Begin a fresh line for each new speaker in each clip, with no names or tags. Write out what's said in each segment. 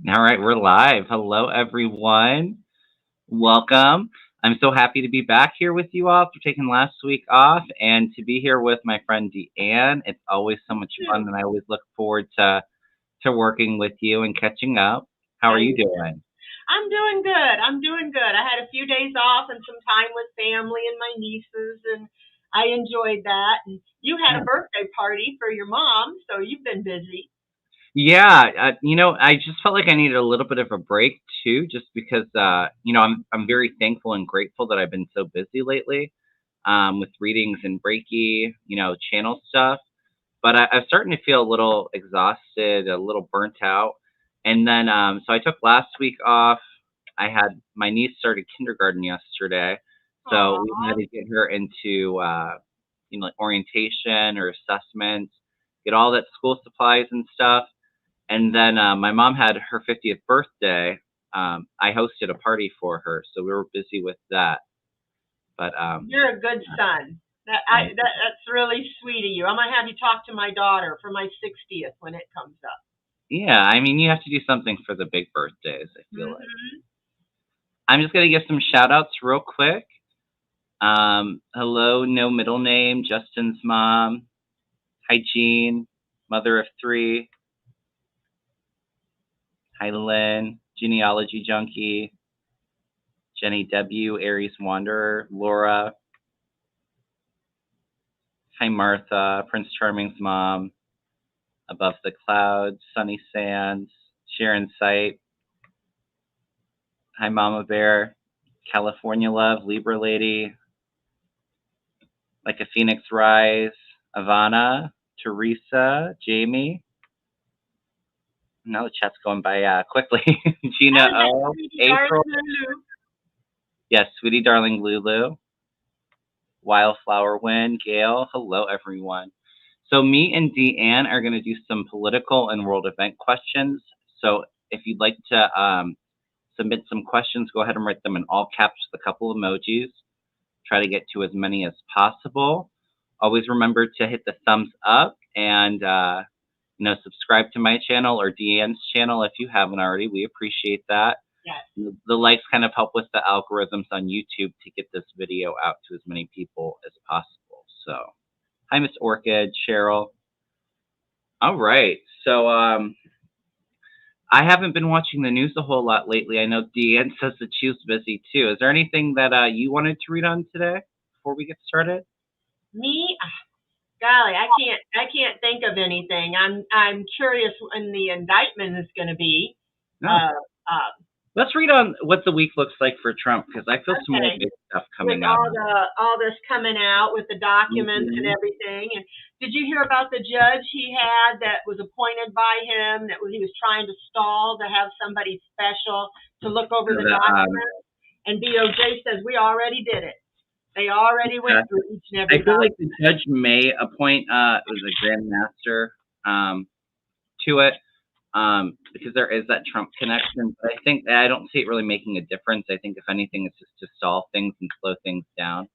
All right, we're live. Hello, everyone. Welcome. I'm so happy to be back here with you all after taking last week off and to be here with my friend Deann. It's always so much fun,
Too.
and I always look forward to working with you and catching up. How are
I,
you doing?
I'm doing good. I'm doing good. I had a few days off and some time with family and my nieces, and I enjoyed that. And you had
Yeah.
a birthday party for your mom, so you've been busy.
Yeah, I just felt like I needed a little bit of a break too, just because I'm very thankful and grateful that I've been so busy lately, with readings and Reiki, channel stuff. But I'm starting to feel a little exhausted, a little burnt out. And then, so I took last week off. I had my niece started kindergarten yesterday, so we had
Aw.
to get her into, like orientation or assessment, get all that school supplies and stuff. And then my mom had her 50th birthday. I hosted a party for her, so we were busy with that. But
You're a good son.
thank you.
That's really sweet of you. I'm gonna have you talk to my daughter for my 60th when it comes up.
Yeah, I mean, you have to do something for the big birthdays, I feel like.
Hmm.
I'm just going to give some shout outs real quick. Hello, no middle name, Justin's mom. Hi, Jean, mother of three. Hi, Lynn, genealogy junkie. Jenny W., Aries Wanderer. Laura. Hi, Martha, Prince Charming's mom. Above the Clouds, Sunny Sands. Sharon Sight. Hi, Mama Bear. California Love, Libra Lady. Like a Phoenix Rise. Ivana. Teresa. Jamie. Now the chat's going by quickly.
That
Gina
was that
O,
sweetie darling
April,
Lulu.
yes, sweetie darling Lulu, Wildflower Wind, Gail. Hello, everyone. So me and Deann are going to do some political and world event questions. So if you'd like to submit some questions, go ahead and write them in all caps with a couple emojis. Try to get to as many as possible. Always remember to hit the thumbs up and subscribe to my channel or Deann's channel if you haven't already. We appreciate that.
Yes.
The likes kind of help with the algorithms on YouTube to get this video out to as many people as possible. So, hi, Miss Orchid, Cheryl. All right. So, I haven't been watching the news a whole lot lately. I know Deanne says that she was busy too. Is there anything that you wanted to read on today before we get started?
Me, golly, I can't think of anything. I'm curious when the indictment is going to be.
No.
Uh, uh,
Let's read on what the week looks like for Trump because I feel some more
okay,
big stuff
with
coming up.
all this coming out with the documents and
Mhm.
everything. And did you hear about the judge he had that was appointed by him that he was trying to stall to have somebody special to look over the
The,
documents? And DOJ says we already did it. They already
uh,
went through each and
I
every
feel like
document.
the judge may appoint it was a grandmaster to it because there is that Trump connection. But I don't see it really making a difference. I think if anything, it's just to stall things and slow things down.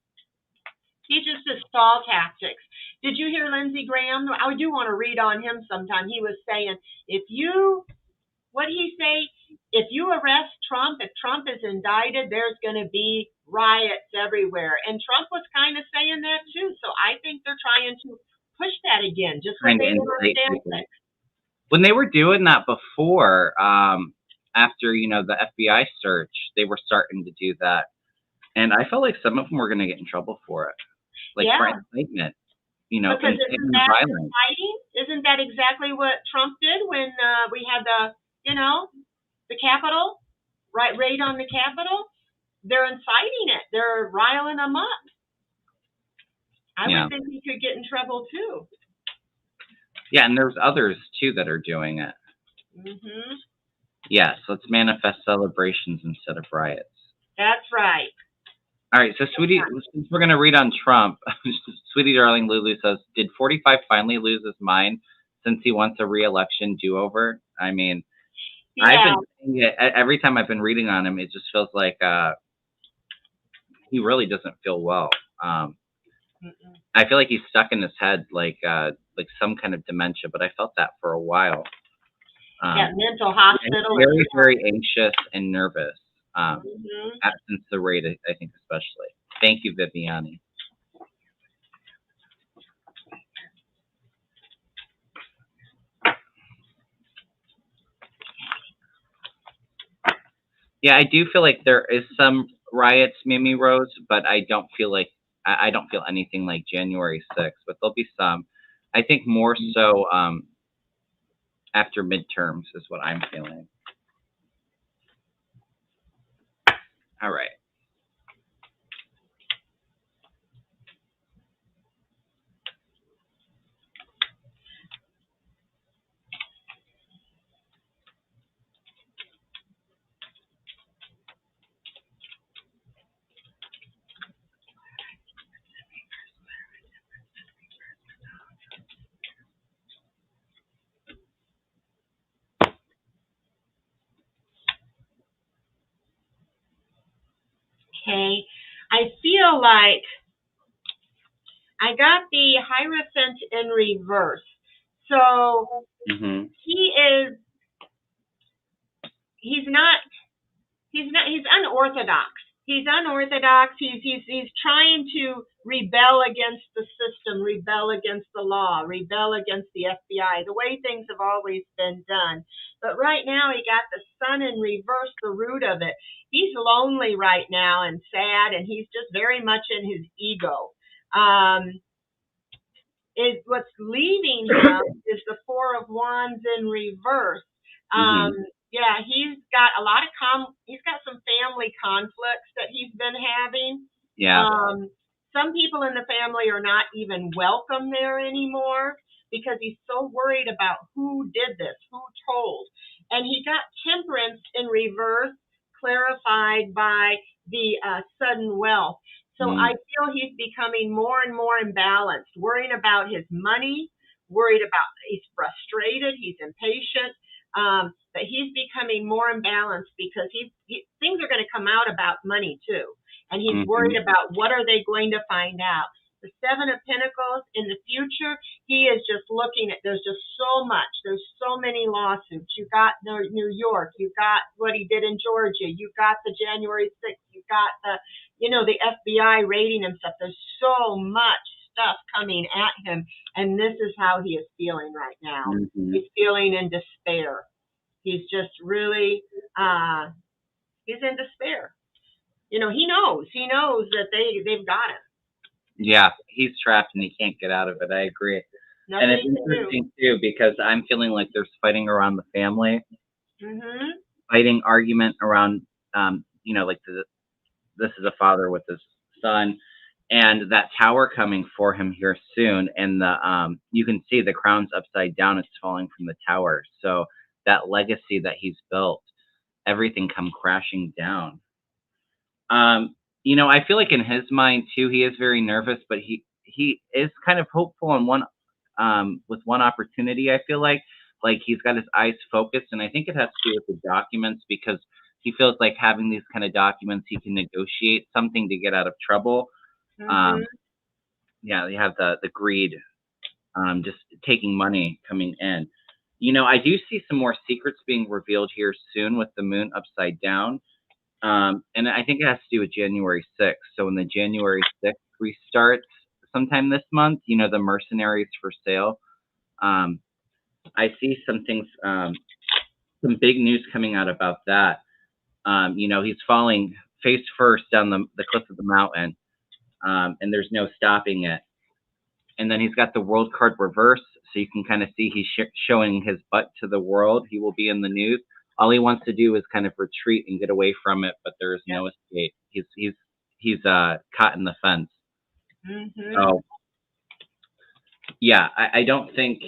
He just does stall tactics. Did you hear Lindsey Graham? I do want to read on him sometime. He was saying, if you, what did he say? If you arrest Trump, if Trump is indicted, there's going to be riots everywhere. And Trump was kind of saying that too. So I think they're trying to push that again, just what
Trying to
they did on
incite people.
Stanford.
When they were doing that before, after the FBI search, they were starting to do that, and I felt like some of them were going to get in trouble for it, like for
Yeah,
incitement,
because isn't
incitement of
that
violence.
inciting? Isn't that exactly what Trump did when we had the Capitol, right, raid on the Capitol? They're inciting it. They're riling them up. I
Yeah,
would think he could get in trouble too.
yeah, and there's others too that are doing it.
Mhm.
Yes, let's manifest celebrations instead of riots.
That's right.
All right, so Sweetie, since we're gonna read on Trump, Sweetie Darling Lulu says, "Did 45 finally lose his mind since he wants a re-election do-over?" I mean, I've
Yeah.
been saying it every time I've been reading on him. It just feels like he really doesn't feel well. Um,
Mm-mm.
I feel like he's stuck in his head like some kind of dementia, but I felt that for a while.
mental
Yeah,
hospital.
he's very, very anxious and nervous.
Mhm.
Since the raid, I think especially. Thank you, Viviani. Yeah, I do feel like there is some riots, Mimi Rose, but I don't feel like I don't feel anything like January 6th, but there'll be some. I think more so after midterms is what I'm feeling. All right.
Okay. I feel like I got the Hierophant in reverse. So
Mhm.
he's unorthodox. He's unorthodox. He's trying to rebel against the system, rebel against the law, rebel against the FBI, the way things have always been done. But right now he got the sun in reverse, the root of it. He's lonely right now and sad, and he's just very much in his ego. What's leaving him is the Four of Wands in reverse.
Mhm.
Yeah, he's got some family conflicts that he's been having.
Yeah.
Some people in the family are not even welcome there anymore because he's so worried about who did this, who told. And he got Temperance in reverse, clarified by the sudden wealth. So I feel he's becoming more and more imbalanced, worrying about his money, he's frustrated, he's impatient, but he's becoming more imbalanced because things are going to come out about money too. And he's worried about what are they going to find out. The Seven of Pentacles in the future, he is just looking at, there's just so much. There's so many lawsuits. You got New York. You got what he did in Georgia. You got the January 6th. You got the FBI raiding him stuff. There's so much stuff coming at him. And this is how he is feeling right now. He's feeling in despair. He's just really, he's in despair. He knows that they've got him.
Yeah, he's trapped and he can't get out of it. I agree.
Nothing
And it's interesting too because I'm feeling like there's fighting around the family, fighting argument around, like this is a father with his son, and that tower coming for him here soon, and you can see the crown's upside down. It's falling from the tower. So that legacy that he's built, everything come crashing down. I feel like in his mind too, he is very nervous, but he is kind of hopeful on with one opportunity. I feel like he's got his eyes focused, and I think it has to do with the documents because he feels like having these kind of documents, he can negotiate something to get out of trouble. Yeah, they have the greed, just taking money coming in. I do see some more secrets being revealed here soon with the moon upside down. And I think it has to do with January 6th. So when the January 6th restarts sometime this month, the mercenaries for sale, I see some things, some big news coming out about that. He's falling face first down the cliff of the mountain, and there's no stopping it. And then he's got the world card reverse, so you can kind of see he's showing his butt to the world. He will be in the news. All he wants to do is kind of retreat and get away from it, but there is no escape. He's caught in the fence. So yeah, I think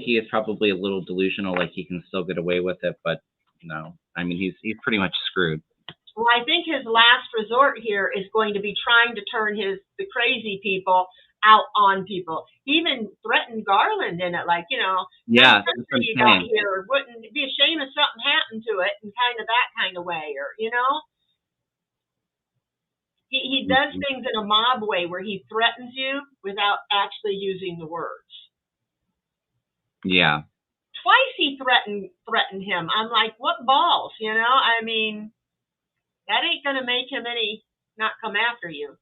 he is probably a little delusional, like he can still get away with it, but he's pretty much screwed.
Well, I think his last resort here is going to be trying to turn the crazy people out on people. He even threatened Garland in it, like,
yeah,
country you got here, wouldn't it be a shame if something happened to it, and kind of that kind of way, or he does things in a mob way where he threatens you without actually using the words.
Yeah.
twice he threatened him. I'm like, what balls, you know? I mean, that ain't gonna make him any not come after you.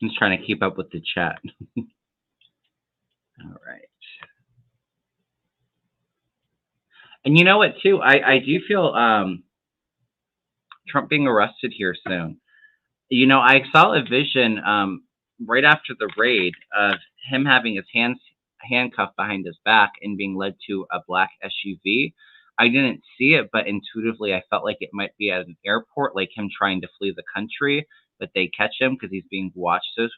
I'm just trying to keep up with the chat. All right. And you know what, too? I do feel Trump being arrested here soon. You know, I saw a vision right after the raid of him having his hands handcuffed behind his back and being led to a black SUV. I didn't see it, but intuitively I felt like it might be at an airport, like him trying to flee the country, but they catch him because he's being watched so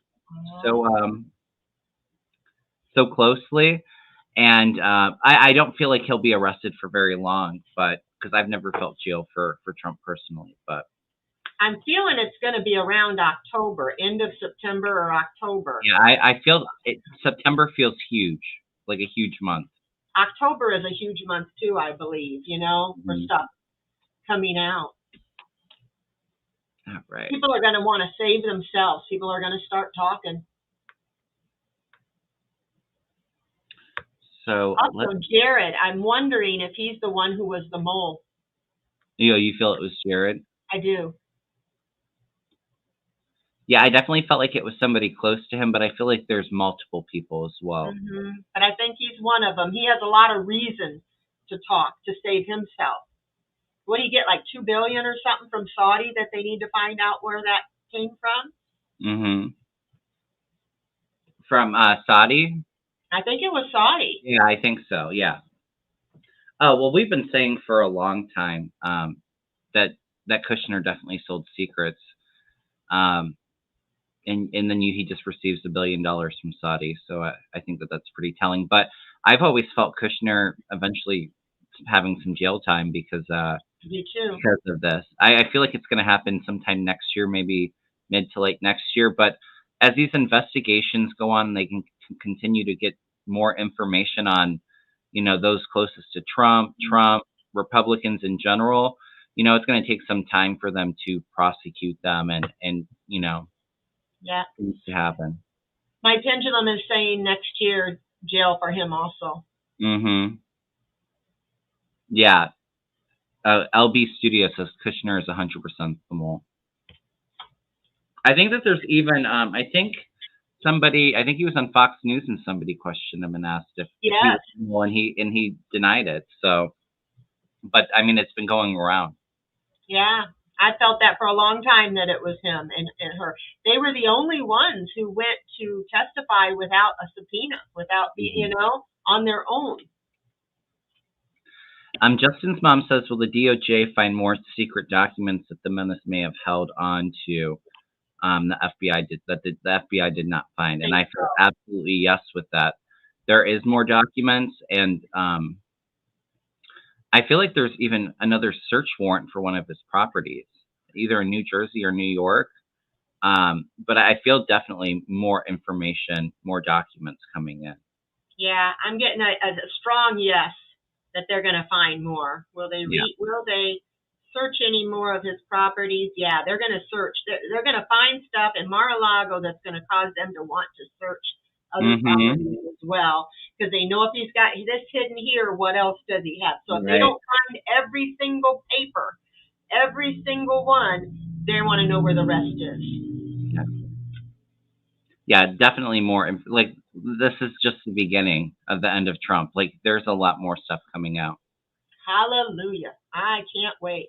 so closely. And I don't feel like he'll be arrested for very long, but because I've never felt jail for Trump personally, but
I'm feeling it's going to be around October, end of September or October.
yeah, I feel September feels huge, like a huge month.
October is a huge month too, I believe, you know, for stuff coming out.
All right.
People are going to want to save themselves. People are going to start talking.
So
also, Jared, I'm wondering if he's the one who was the mole.
You feel it was Jared?
I do.
Yeah, I definitely felt like it was somebody close to him, but I feel like there's multiple people as well.
But I think he's one of them. He has a lot of reason to talk, to save himself. What do you get, like $2 billion or something from Saudi that they need to find out where that came from?
From Saudi?
I think it was Saudi.
Yeah, I think so. Yeah. Oh well, we've been saying for a long time that Kushner definitely sold secrets, and then he just receives $1 billion from Saudi. So I think that that's pretty telling. But I've always felt Kushner eventually having some jail time because
Me too.
because of this. I feel like it's going to happen sometime next year, maybe mid to late next year. But as these investigations go on, they can continue to get more information on, you know, those closest to Trump, Republicans in general. You know, it's going to take some time for them to prosecute them and you know, things to happen.
My pendulum is saying next year jail for him also.
Yeah. LB Studio says Kushner is 100% the mole. I think that there's even I think he was on Fox News and somebody questioned him and asked if he was the mole, and he denied it. So, but I mean, it's been going around.
Yeah, I felt that for a long time that it was him and her. They were the only ones who went to testify without a subpoena, without you know, on their own.
Justin's mom says, will the DOJ find more secret documents that the menace may have held on to? The FBI did not find, and I feel absolutely yes with that. There is more documents, and I feel like there's even another search warrant for one of his properties, either in New Jersey or New York. But I feel definitely more information, more documents coming in.
Yeah, I'm getting a strong yes that they're going to find more. Will they search any more of his properties? Yeah, they're going to search. They're going to find stuff in Mar-a-Lago that's going to cause them to want to search other properties as well, because they know if he's got this hidden here, what else does he have? So if they don't find every single paper, every single one, they want to know where the rest is.
Yeah, definitely more. Like, this is just the beginning of the end of Trump. Like, there's a lot more stuff coming out.
Hallelujah. I can't wait.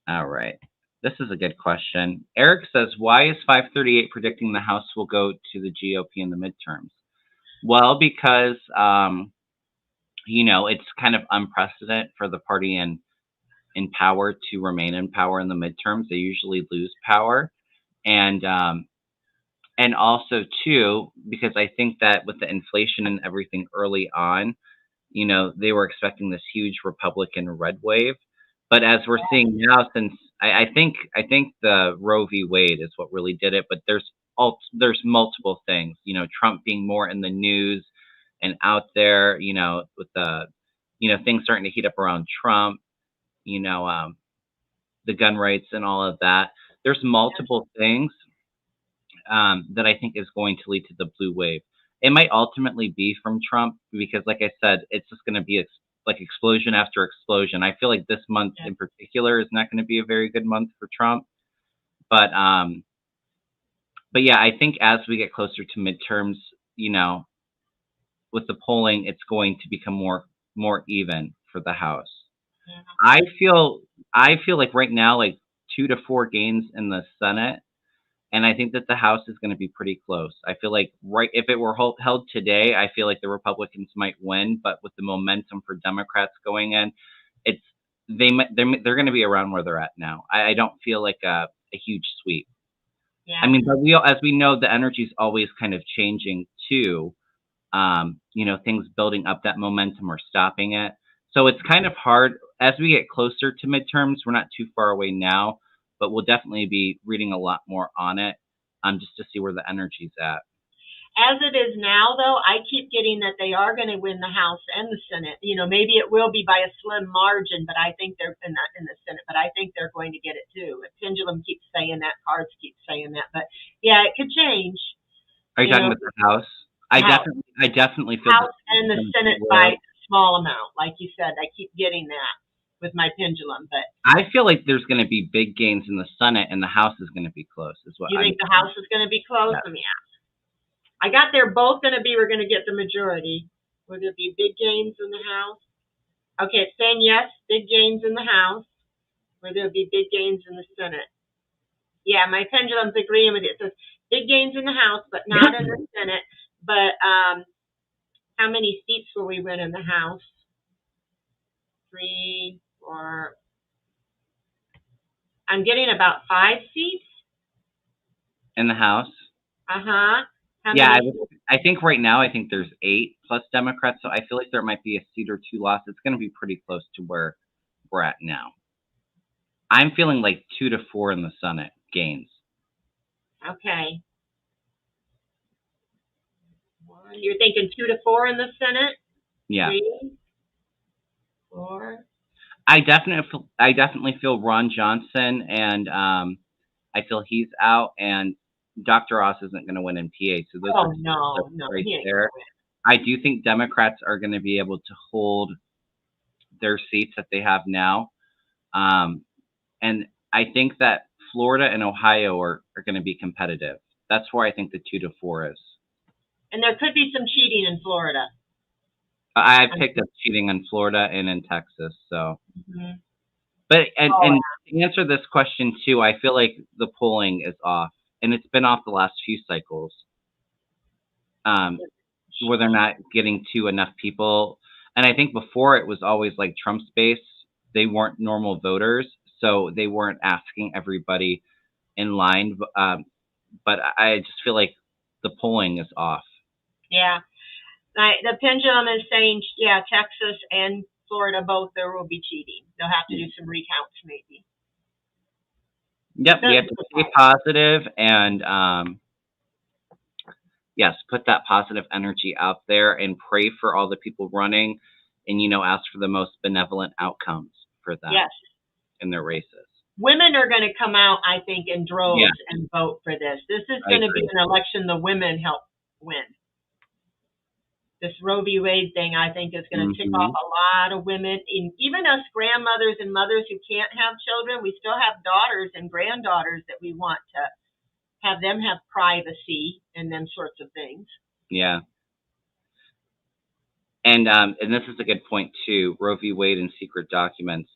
All right. This is a good question. Eric says, why is 538 predicting the House will go to the GOP in the midterms? Well, because, you know, it's kind of unprecedented for the party in power to remain in power in the midterms. They usually lose power. And also, too, because I think that with the inflation and everything early on, you know, they were expecting this huge Republican red wave. But as we're seeing now, since I think the Roe v. Wade is what really did it. But there's multiple things, you know, Trump being more in the news and out there, you know, with the, you know, things starting to heat up around Trump, you know, the gun rights and all of that. There's multiple things that I think is going to lead to the blue wave. It might ultimately be from Trump because, like I said, it's just going to be like explosion after explosion. I feel like this month in particular is not going to be a very good month for Trump. But yeah, I think as we get closer to midterms, with the polling, it's going to become more even for the House. I feel like right now, like 2 to 4 gains in the Senate, and I think that the House is going to be pretty close. I feel like if it were held today, I feel like the Republicans might win, but with the momentum for Democrats going in, they're going to be around where they're at now. I don't feel like a huge sweep.
Yeah.
I mean, but as we know, the energy is always kind of changing too. Things building up that momentum or stopping it. So it's kind of hard as we get closer to midterms. We're not too far away now, but we'll definitely be reading a lot more on it, just to see where the energy's at.
As it is now, though, I keep getting that they are going to win the House and the Senate. Maybe it will be by a slim margin, but I think they're in the Senate. But I think they're going to get it too. The pendulum keeps saying that, cards keep saying that. But yeah, it could change.
Are you talking about the House? I definitely feel
House and the Senate by a small amount, like you said. I keep getting that with my pendulum, but
I feel like there's going to be big gains in the Senate, and the House is going to be close.
You think the House is going to be close?
Yeah.
Let me ask. I got they're both going to be. We're going to get the majority. Will there be big gains in the House? Okay, it's saying yes, big gains in the House. Will there be big gains in the Senate? Yeah, my pendulum's agreeing with it. It says big gains in the House, but not in the Senate. But how many seats will we win in the House? 3, 4. I'm getting about 5 seats
in the House.
Yeah,
I think right now there's 8 plus Democrats, so I feel like there might be a seat or 2 lost. It's going to be pretty close to where we're at now. I'm feeling like 2 to 4 in the Senate gains.
Okay. You're thinking 2 to 4 in the Senate?
Yeah.
3, 4.
I definitely feel Ron Johnson, and I feel he's out, and Dr. Oz isn't going to win in PA. So those are
no,
right there. I do think Democrats are going to be able to hold their seats that they have now, and I think that Florida and Ohio are going to be competitive. That's where I think the 2 to 4 is.
And there could be some cheating in Florida.
I picked up cheating in Florida and in Texas. So,
mm-hmm.
But and to answer this question too, I feel like the polling is off, and it's been off the last few cycles, where they're not getting to enough people. And I think before it was always like Trump's base; they weren't normal voters, so they weren't asking everybody in line. But I just feel like the polling is off.
Yeah. The pendulum is saying, Texas and Florida, both there will be cheating. They'll have to do some recounts, maybe.
Yep, we have to stay positive and, yes, put that positive energy out there and pray for all the people running and, ask for the most benevolent outcomes for them in their races.
Women are going to come out, I think, in droves and vote for this. This is going to be an election the women help win. This Roe v. Wade thing, I think, is going to tick off a lot of women, even us grandmothers and mothers who can't have children. We still have daughters and granddaughters that we want to have them have privacy and them sorts of things.
Yeah. And this is a good point too. Roe v. Wade and secret documents.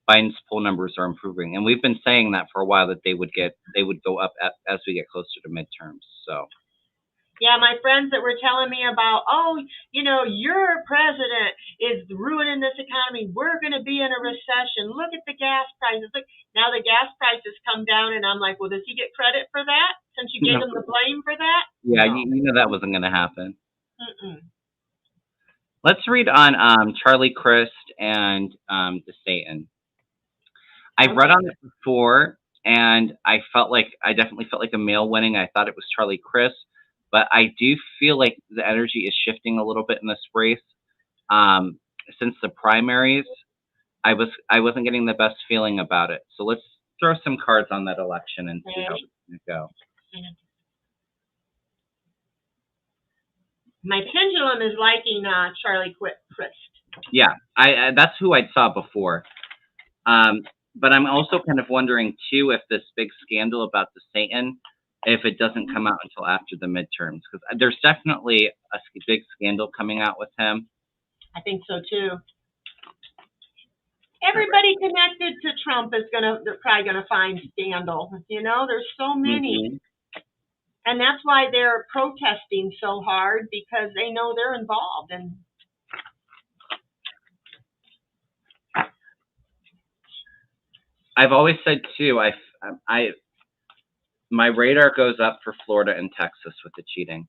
Biden's poll numbers are improving, and we've been saying that for a while that they would go up as we get closer to midterms. So.
Yeah, my friends that were telling me about, your president is ruining this economy. We're going to be in a recession. Look at the gas prices. Look, now the gas prices come down, and I'm like, well, does he get credit for that since you gave him the blame for that?
Yeah, no. you know that wasn't going to happen.
Mm-mm.
Let's read on Charlie Crist and DeSantis. I've read on it before, and I definitely felt like a male winning. I thought it was Charlie Crist. But I do feel like the energy is shifting a little bit in this race. Since the primaries, I wasn't getting the best feeling about it. So let's throw some cards on that election and see how it's going to go.
My pendulum is liking Charlie Crist.
Yeah, I that's who I saw before. But I'm also kind of wondering too if this big scandal about the Satan, if it doesn't come out until after the midterms, because there's definitely a big scandal coming out with him.
I think so too. Everybody connected to Trump they're probably gonna find scandal. You know, there's so many.
Mm-hmm.
And that's why they're protesting so hard, because they know they're involved. And
I've always said too, my radar goes up for Florida and Texas with the cheating.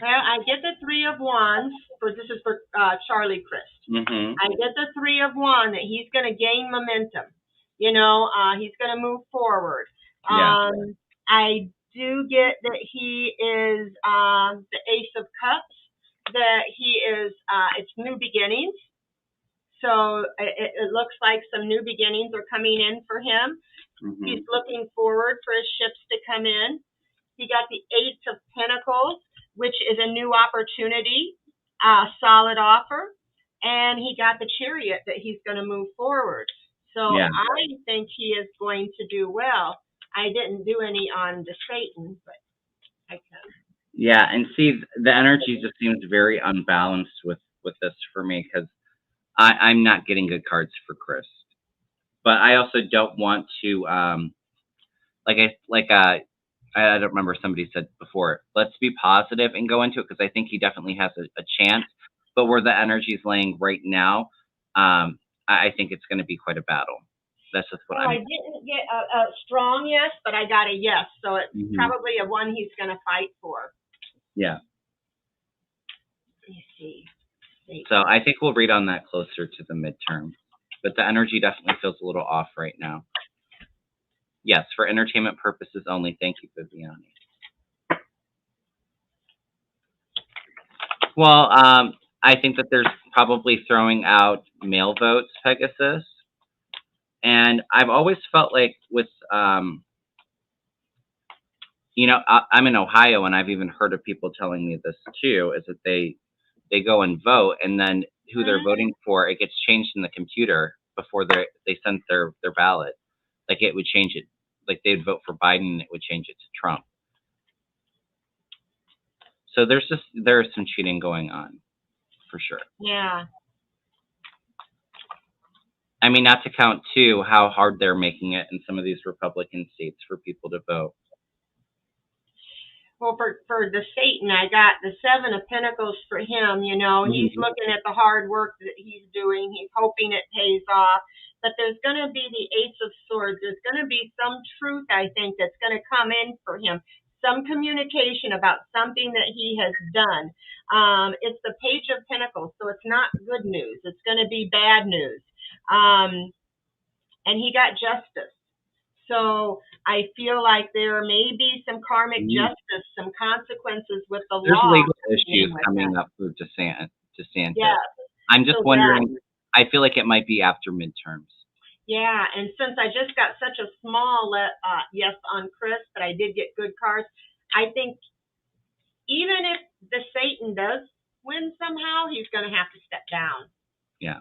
well, I get the Three of Wands. This is for Charlie Crist.
Mm-hmm.
I get the Three of Wands that he's going to gain momentum. You know, he's going to move forward.
Yeah.
I do get that he is the Ace of Cups. That he is. It's new beginnings. So it looks like some new beginnings are coming in for him.
Mm-hmm.
He's looking forward for his ships to come in. He got the Eight of Pentacles, which is a new opportunity, solid offer. And he got the Chariot that he's going to move forward. So
Yeah.
I think he is going to do well. I didn't do any on the Satan, but I can.
Yeah, and see, the energy just seems very unbalanced with this for me, because I'm not getting good cards for Crist, but I also don't want to I don't remember, somebody said before, let's be positive and go into it, because I think he definitely has a chance. But where the energy is laying right now, I think it's going to be quite a battle. That's just what
I didn't get a strong yes, but I got a yes. So it's probably a one he's going to fight for.
Yeah.
Let me see.
So I think we'll read on that closer to the midterm. But the energy definitely feels a little off right now. Yes, for entertainment purposes only. Thank you, Viviani. Well, I think that there's probably throwing out mail votes, Pegasus. And I've always felt like with, I'm in Ohio, and I've even heard of people telling me this too, is that they go and vote, and then who they're voting for, it gets changed in the computer before they send their ballot. Like, it would change it. Like, they'd vote for Biden, and it would change it to Trump. So there's some cheating going on, for sure.
Yeah.
I mean, not to count too how hard they're making it in some of these Republican states for people to vote.
Well, for the Satan, I got the Seven of Pentacles for him. You know, he's looking at the hard work that he's doing. He's hoping it pays off. But there's going to be the Ace of Swords. There's going to be some truth, I think, that's going to come in for him. Some communication about something that he has done. It's the Page of Pentacles, so it's not good news. It's going to be bad news. And he got justice. So I feel like there may be some karmic justice, some consequences with the
There's
law.
There's legal issues coming up for DeSantis.
Yes.
I'm just wondering, I feel like it might be after midterms.
Yeah, and since I just got such a small yes on Crist, but I did get good cards, I think even if the Satan does win somehow, he's going to have to step down.
Yeah.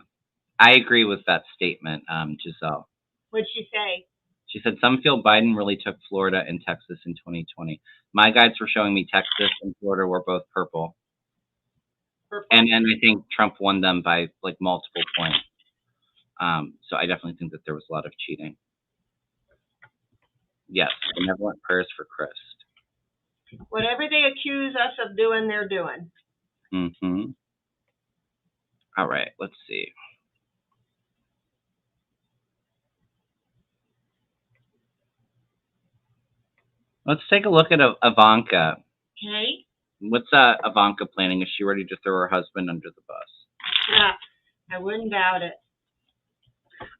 I agree with that statement, Giselle.
What'd she say?
She said, some feel Biden really took Florida and Texas in 2020. My guides were showing me Texas and Florida were both purple. And I think Trump won them by like multiple points. So I definitely think that there was a lot of cheating. Yes, benevolent prayers for Crist.
Whatever they accuse us of doing, they're doing.
Mm-hmm. All right, let's see. Let's take a look at Ivanka.
Okay.
What's Ivanka planning? Is she ready to throw her husband under the bus?
Yeah, I wouldn't doubt it.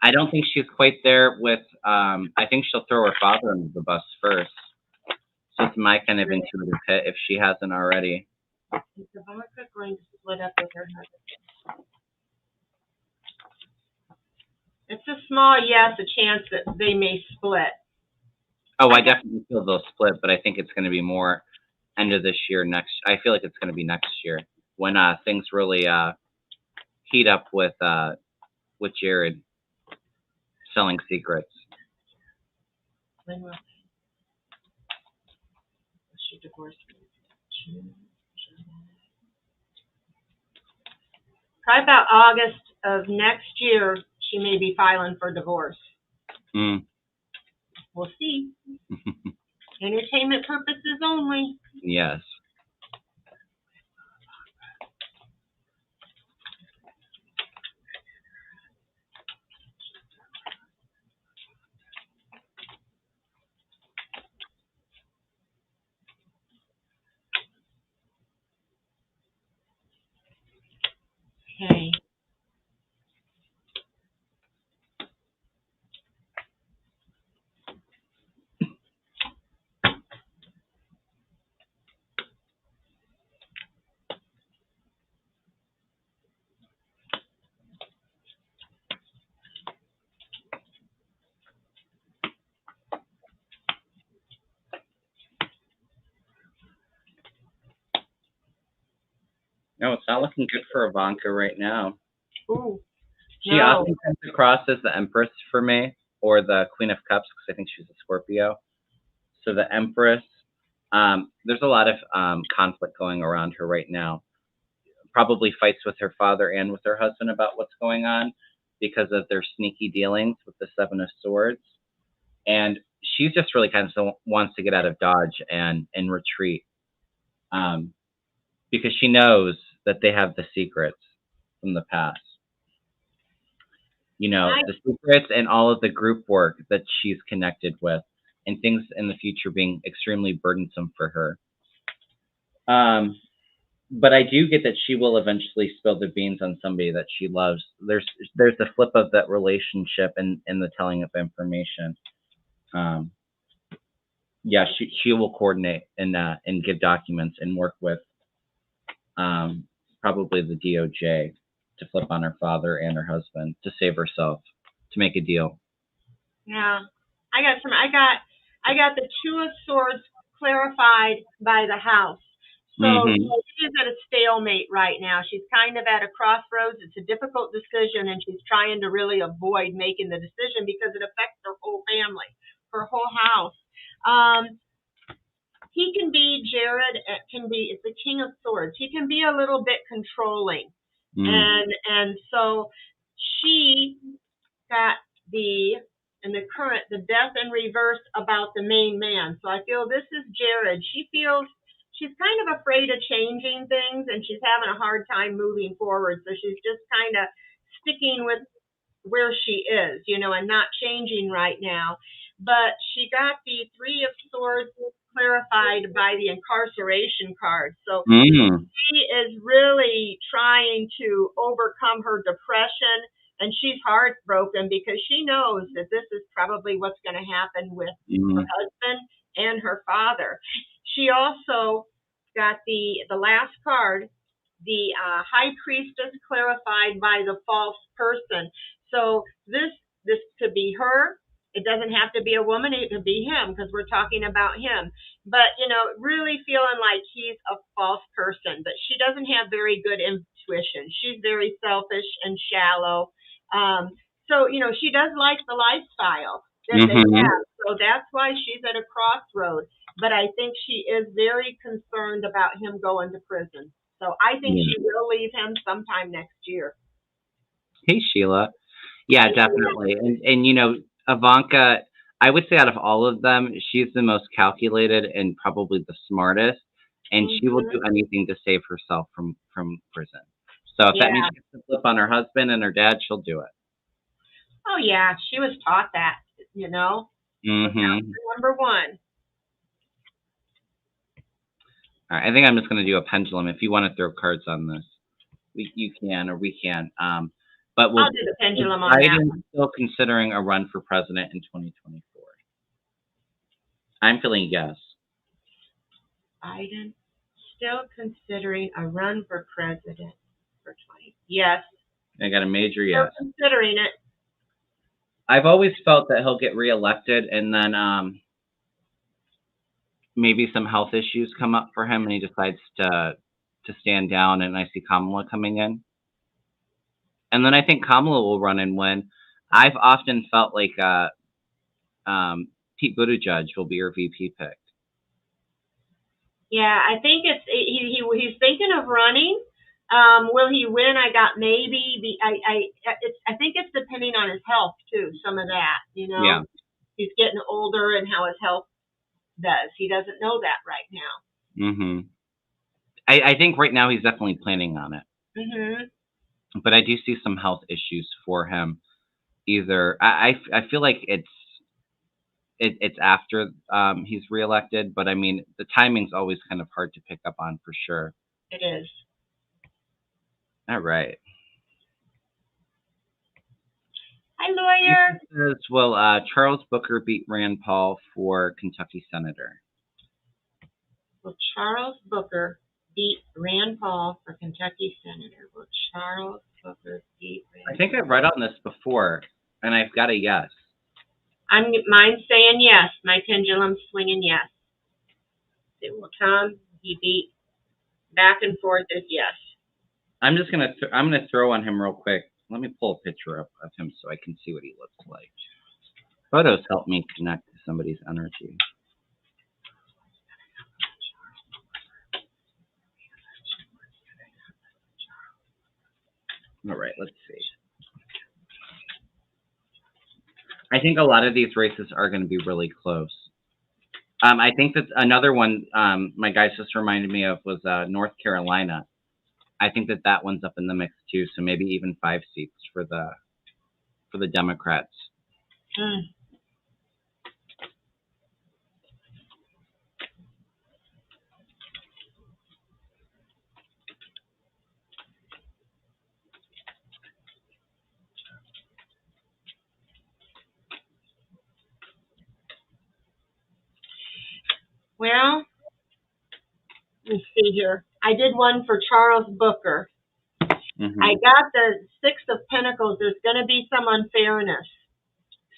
I don't think she's quite there with. I think she'll throw her father under the bus first. So it's my kind of intuitive hit if she hasn't already.
Is Ivanka going to split up with her husband? It's a small yes, a chance that they may split.
Oh, I definitely feel they'll split, but I think it's going to be more end of this year. I feel like it's going to be next year when things really heat up with Jared selling secrets.
When will she divorce? Probably about August of next year, she may be filing for divorce.
Mm.
We'll see. Entertainment purposes only.
Yes.
Okay.
No, it's not looking good for Ivanka right now.
Ooh.
She
No.
often comes across as the Empress for me, or the Queen of Cups, because I think she's a Scorpio. So the Empress, there's a lot of conflict going around her right now. Probably fights with her father and with her husband about what's going on because of their sneaky dealings with the Seven of Swords. And she's just really kind of wants to get out of Dodge and retreat, because she knows that they have the secrets from the past. You know, the secrets and all of the group work that she's connected with, and things in the future being extremely burdensome for her. But I do get that she will eventually spill the beans on somebody that she loves. There's the flip of that relationship and the telling of information. Yeah, she will coordinate and give documents and work with probably the DOJ to flip on her father and her husband to save herself, to make a deal.
Yeah. I got the Two of Swords clarified by the House. So she is at a stalemate right now. She's kind of at a crossroads. It's a difficult decision, and she's trying to really avoid making the decision because it affects her whole family, her whole house. He can be, Jared it's the King of Swords. He can be a little bit controlling. And so she got the death in reverse about the main man. So I feel this is Jared. She feels she's kind of afraid of changing things, and she's having a hard time moving forward. So she's just kind of sticking with where she is, and not changing right now. But she got the Three of Swords clarified by the incarceration card. So she is really trying to overcome her depression, and she's heartbroken because she knows that this is probably what's going to happen with her husband and her father. She also got the last card, the High Priestess clarified by the false person. So this could be her. It doesn't have to be a woman. It could be him because we're talking about him. But, really feeling like he's a false person. But she doesn't have very good intuition. She's very selfish and shallow. So, she does like the lifestyle that they have. So that's why she's at a crossroad. But I think she is very concerned about him going to prison. So I think she will leave him sometime next year.
Hey, Sheila. Yeah, definitely. And Ivanka, I would say out of all of them, she's the most calculated and probably the smartest, and she will do anything to save herself from prison. So if that means she has to flip on her husband and her dad, she'll do it.
Oh yeah, she was taught that, Number one.
All right, I think I'm just going to do a pendulum. If you want to throw cards on this, you can, or we can. But
I'll do the
is
pendulum on that
Biden
one.
still considering a run for president in 2024? I'm feeling yes.
Biden still considering a run for president for 20. Yes,
I got a major
still
yes.
considering it.
I've always felt that he'll get reelected, and then maybe some health issues come up for him, and he decides to stand down. And I see Kamala coming in, and then I think Kamala will run and win. I've often felt like Pete Buttigieg will be your VP pick.
Yeah, I think he's thinking of running. Will he win? I got maybe. I think it's depending on his health too. Some of that,
Yeah.
He's getting older and how his health does. He doesn't know that right now.
Mm-hmm. I think right now he's definitely planning on it.
Mm-hmm.
But I do see some health issues for him. Either I feel like it's after he's reelected, but I mean the timing's always kind of hard to pick up on for sure.
It is.
All right.
Hi, lawyer.
Says, will Charles Booker beat Rand Paul for Kentucky senator?
Will Charles Booker beat Rand Paul for Kentucky senator? Will Charles Booker beat Rand
I think I've read on this before, and I've got a yes.
Mine's saying yes. My pendulum's swinging yes. It will Tom, he beat back and forth is yes.
I'm just gonna I'm gonna throw on him real quick. Let me pull a picture up of him so I can see what he looks like. Photos help me connect to somebody's energy. All right, let's see. I think a lot of these races are going to be really close. I think that another one my guys just reminded me of was North Carolina. I think that one's up in the mix too, so maybe even 5 seats for the Democrats.
Well, let's see here. I did one for Charles Booker.
Mm-hmm.
I got the Six of Pentacles. There's going to be some unfairness.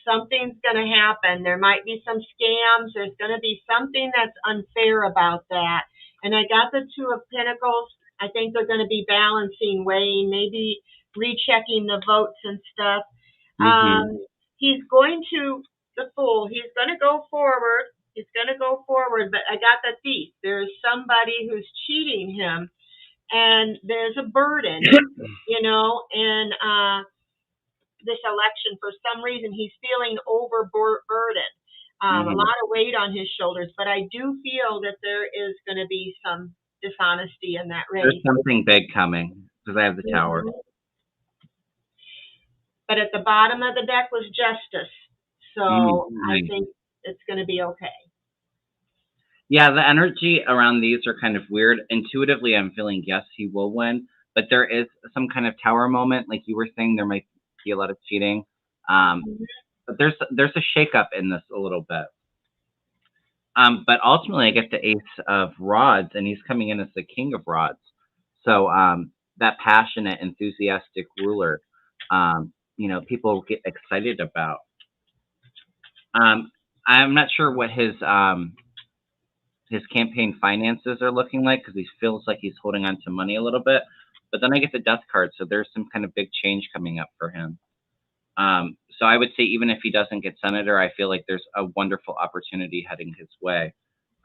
Something's going to happen. There might be some scams. There's going to be something that's unfair about that. And I got the Two of Pentacles. I think they're going to be balancing, weighing, maybe rechecking the votes and stuff.
Mm-hmm.
He's going to, the Fool, he's going to go forward. He's going to go forward, but I got the Thief. There's somebody who's cheating him, and there's a burden, and this election, for some reason, he's feeling overburdened. A lot of weight on his shoulders, but I do feel that there is going to be some dishonesty in that race.
There's something big coming because I have the Tower.
But at the bottom of the deck was Justice, so I think it's going to be okay.
Yeah, the energy around these are kind of weird. Intuitively, I'm feeling yes, he will win, but there is some kind of Tower moment, like you were saying. There might be a lot of cheating, but there's a shakeup in this a little bit. But ultimately, I get the Ace of Rods, and he's coming in as the King of Rods. So that passionate, enthusiastic ruler, people get excited about. I'm not sure what his campaign finances are looking like because he feels like he's holding on to money a little bit. But then I get the Death card, so there's some kind of big change coming up for him. So I would say even if he doesn't get senator, I feel like there's a wonderful opportunity heading his way.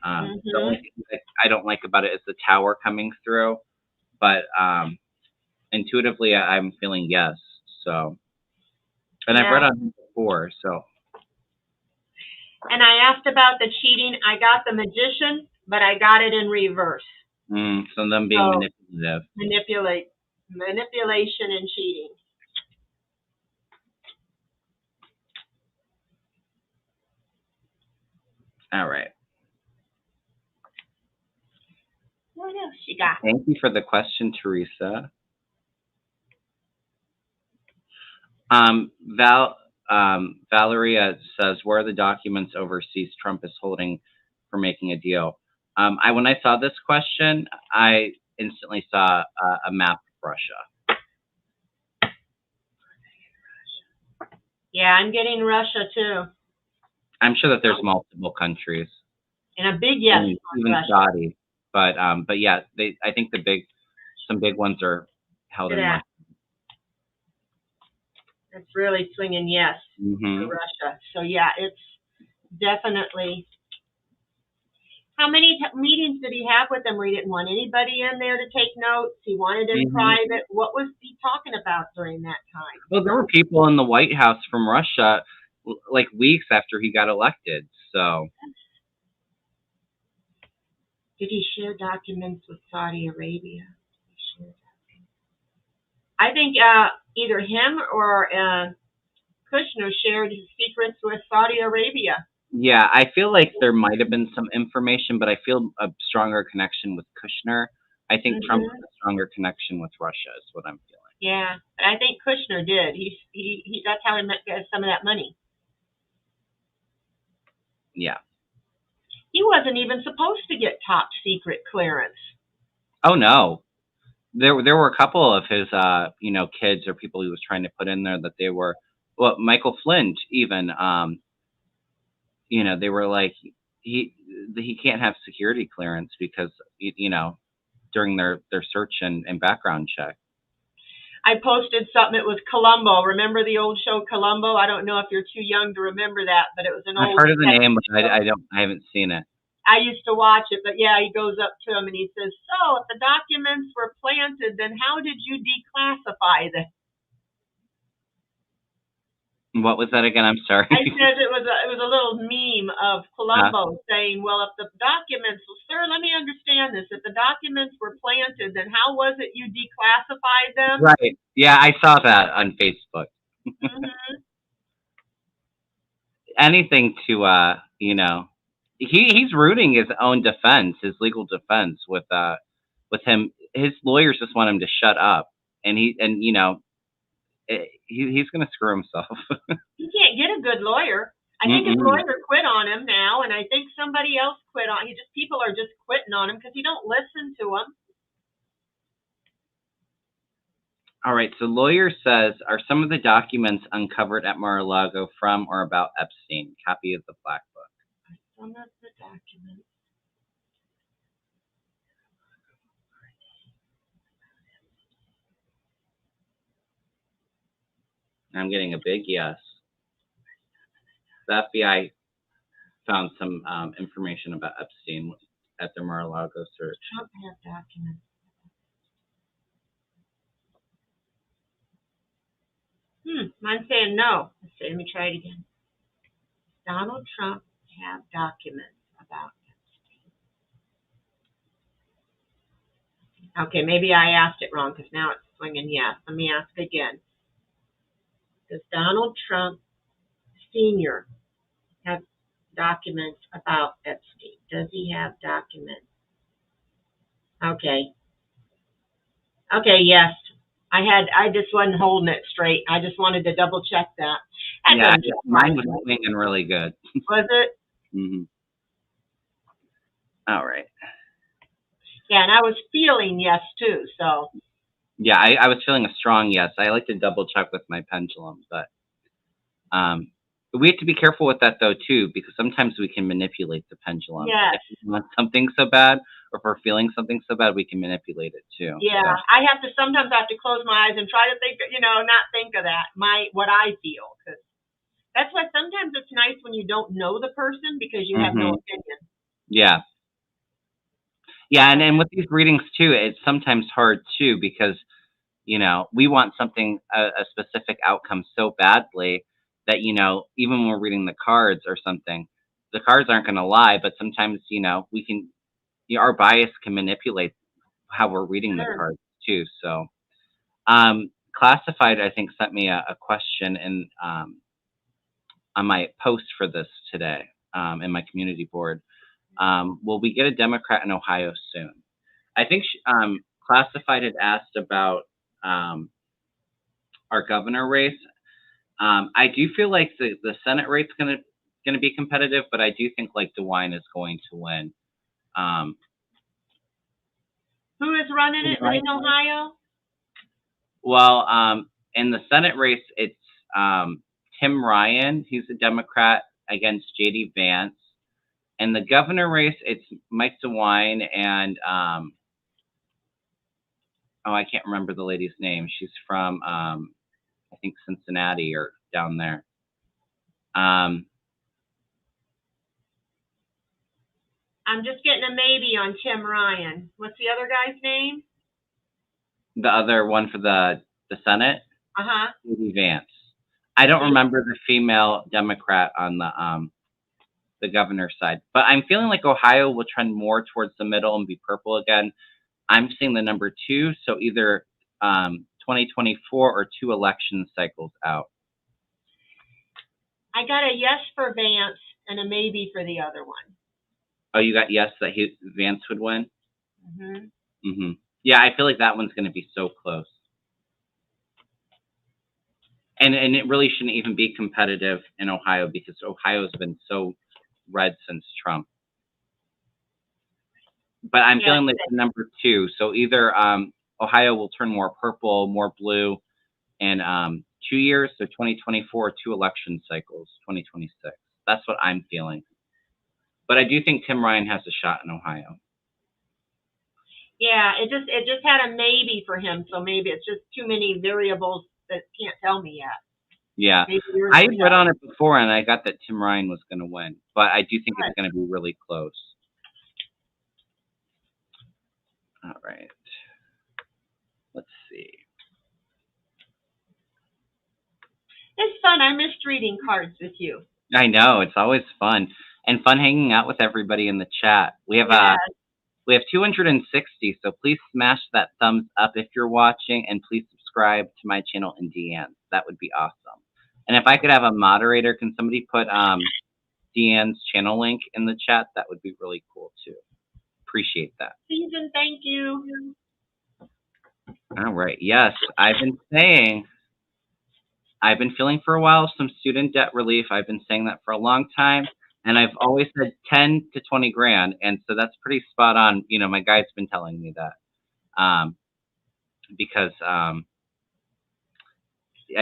The only thing that I don't like about it is the Tower coming through, but intuitively I'm feeling yes. So, and I've read on him before, so.
And I asked about the cheating. I got the Magician, but I got it in reverse.
So them being manipulative.
Manipulation and cheating.
All right.
else you got?
Thank you for the question, Teresa. Valeria says, where are the documents overseas Trump is holding for making a deal? When I saw this question, I instantly saw a map of Russia.
Yeah, I'm getting Russia too.
I'm sure that there's multiple countries.
And a big yes on
even
Russia.
Saudi. But yeah, I think some big ones are held in Russia.
It's really swinging yes
Mm-hmm.
for Russia. So yeah, it's definitely. How many meetings did he have with them where he didn't want anybody in there to take notes? He wanted it private. What was he talking about during that time?
Well, there were people in the White House from Russia like weeks after he got elected. So.
Did he share documents with Saudi Arabia? I think either him or Kushner shared his secrets with Saudi Arabia.
Yeah, I feel like there might have been some information, but I feel a stronger connection with Kushner. I think Trump has a stronger connection with Russia is what I'm feeling.
Yeah, but I think Kushner did. He that's how he got some of that money.
Yeah.
He wasn't even supposed to get top secret clearance.
Oh no. There were a couple of his kids or people he was trying to put in there that they were Michael Flint even they were like he can't have security clearance because during their search and background check.
I posted something. It was Columbo. Remember the old show Columbo? I don't know if you're too young to remember that, but it was an old.
I've heard of the name, but I haven't seen it.
I used to watch it, but yeah, he goes up to him and he says, "So, if the documents were planted, then how did you declassify them?"
What was that again? I'm sorry.
I said it was a little meme of Columbo saying, "Well, if the documents, sir, let me understand this. If the documents were planted, then how was it you declassified them?"
Right. Yeah, I saw that on Facebook. Anything to he's rooting his own defense, his legal defense with him. His lawyers just want him to shut up, and he's going to screw himself.
He can't get a good lawyer. I think his lawyer quit on him now, and I think somebody else quit on. People are just quitting on him because he don't listen to them.
All right. So lawyer says, are some of the documents uncovered at Mar-a-Lago from or about Epstein? Copy of the Black Book.
Some of the documents.
I'm getting a big yes. The FBI found some information about Epstein at their Mar-a-Lago search.
Trump have documents. Mine's saying no. Let me try it again. Donald Trump have documents about Epstein. Okay, maybe I asked it wrong because now it's swinging yes. Let me ask again. Does Donald Trump Sr. have documents about Epstein? Does he have documents? Okay. Okay, yes. I just wasn't holding it straight. I just wanted to double check that.
Yeah, mine was swinging really good.
Was it?
Mm-hmm. All right.
Yeah, and I was feeling yes too. So.
Yeah, I was feeling a strong yes. I like to double check with my pendulum, but we have to be careful with that though too, because sometimes we can manipulate the pendulum.
Yes.
If we want something so bad, or if we're feeling something so bad, we can manipulate it too.
Yeah, so. Sometimes I have to close my eyes and try to think, not think of that, what I feel. Cause that's why sometimes it's nice when you don't know the person because you have no opinion.
Yeah. Yeah, and with these readings too, it's sometimes hard too because, we want something, a specific outcome so badly that, even when we're reading the cards or something, the cards aren't going to lie, but sometimes, we can, our bias can manipulate how we're reading the cards too. So, Classified, I think, sent me a question on my post for this today in my community board. Will we get a Democrat in Ohio soon? I think Classified had asked about our governor race. I do feel like the Senate race is gonna be competitive, but I do think like DeWine is going to win.
Who is running it in Ohio?
Well, in the Senate race, it's Tim Ryan. He's a Democrat against J.D. Vance. In the governor race, it's Mike DeWine and I can't remember the lady's name. She's from I think Cincinnati or down there.
I'm just getting a maybe on Tim Ryan. What's the other guy's name?
The other one for the Senate? J.D. Vance. I don't remember the female Democrat on the governor's side, but I'm feeling like Ohio will trend more towards the middle and be purple again. I'm seeing the number 2, so either 2024 or 2 election cycles out.
I got a yes for Vance and a maybe for the other one.
Oh, you got yes that Vance would win? Yeah, I feel like that one's going to be so close. And it really shouldn't even be competitive in Ohio because Ohio's been so red since Trump. But I'm feeling like the number 2. So either Ohio will turn more purple, more blue in 2 years, so 2024, 2 election cycles, 2026. That's what I'm feeling. But I do think Tim Ryan has a shot in Ohio.
Yeah, it just had a maybe for him, so maybe it's just too many variables that can't tell me yet.
Yeah, I read on it before, and I got that Tim Ryan was going to win, but I do think it's going to be really close. All right. Let's see.
It's fun. I missed reading cards with you.
I know. It's always fun. And fun hanging out with everybody in the chat. We have 260, so please smash that thumbs up if you're watching, and please subscribe to my channel in Deann. That would be awesome. And if I could have a moderator, can somebody put Deann's channel link in the chat? That would be really cool too. Appreciate that.
Susan, thank you.
All right. Yes, I've been feeling for a while some student debt relief. I've been saying that for a long time. And I've always said 10 to 20 grand. And so that's pretty spot on. You know, my guy's been telling me that because I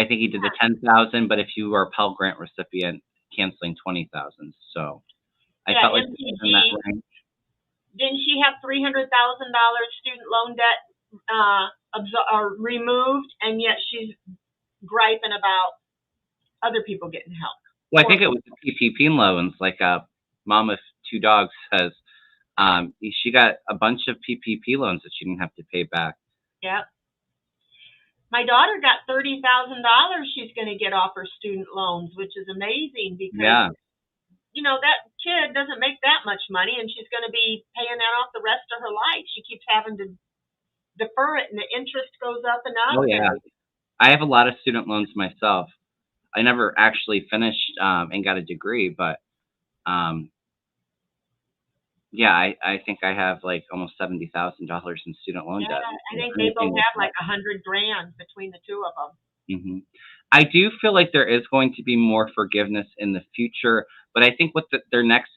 think he did the 10,000, but if you are a Pell Grant recipient, canceling 20,000. So I felt like
MPG,
in that range.
Didn't she have $300,000 student loan debt removed, and yet she's griping about other people getting help?
Well, I think it was the PPP loans, like Mom of Two Dogs says. She got a bunch of PPP loans that she didn't have to pay back.
Yep. My daughter got $30,000 she's going to get off her student loans, which is amazing because, you know, that kid doesn't make that much money, and she's going to be paying that off the rest of her life. She keeps having to defer it, and the interest goes up and up.
Oh, yeah. I have a lot of student loans myself. I never actually finished and got a degree, but yeah, I think I have like almost $70,000 in student loan debt.
I think they both have like $100,000 between the two of them.
I do feel like there is going to be more forgiveness in the future, but I think what their next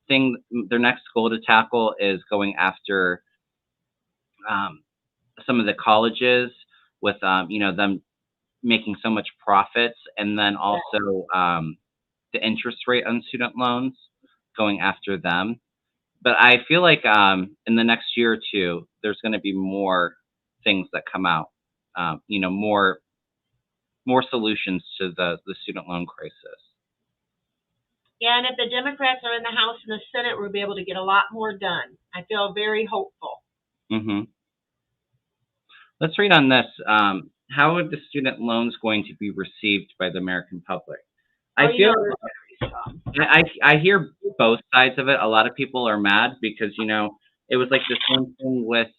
goal to tackle is going after some of the colleges with you know, them making so much profits, and then also the interest rate on student loans, going after them. But I feel like in the next year or two, there's going to be more things that come out, you know, more solutions to the student loan crisis.
Yeah, and if the Democrats are in the House and the Senate, we'll be able to get a lot more done. I feel very hopeful.
Let's read on this. How are the student loans going to be received by the American public? I hear both sides of it. A lot of people are mad because, you know, it was like the same thing with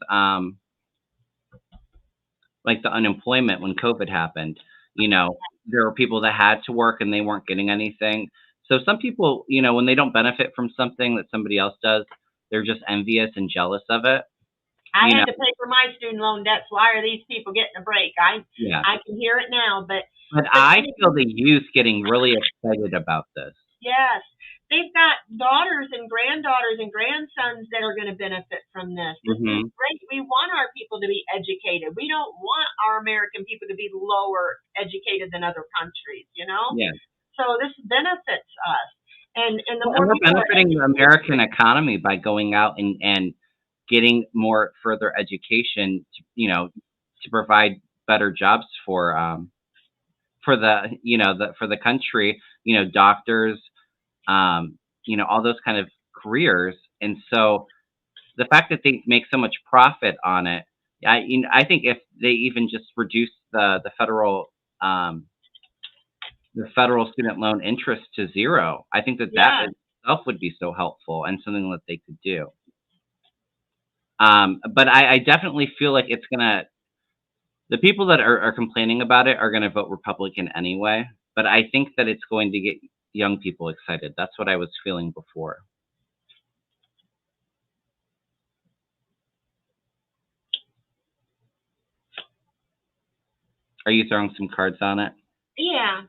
like the unemployment when COVID happened. You know, there were people that had to work and they weren't getting anything. So some people, you know, when they don't benefit from something that somebody else does, they're just envious and jealous of it.
I
you
had
know,
to pay for my student loan debts. Why are these people getting a break?
yeah.
I can hear it now,
But
but
I feel the youth getting really excited about this.
yes, they've got daughters and granddaughters and grandsons that are going to benefit from this. This is
Hmm.
great. We want our people to be educated. We don't want our American people to be lower educated than other countries, you know?
Yeah.
So this benefits us. And the
Well, and
more
we're
people are
benefiting the
educated,
American economy by going out and getting more further education to, to provide better jobs for the, for the country, doctors, all those kind of careers. And so the fact that they make so much profit on it, I think if they even just reduce um, the federal student loan interest to zero, I think that
yeah,
itself would be so helpful and something that they could do. But I definitely feel like the people that are complaining about it are gonna vote Republican anyway. But I think that it's going to get young people excited. That's what I was feeling before. Are you throwing some cards on it?
yeah.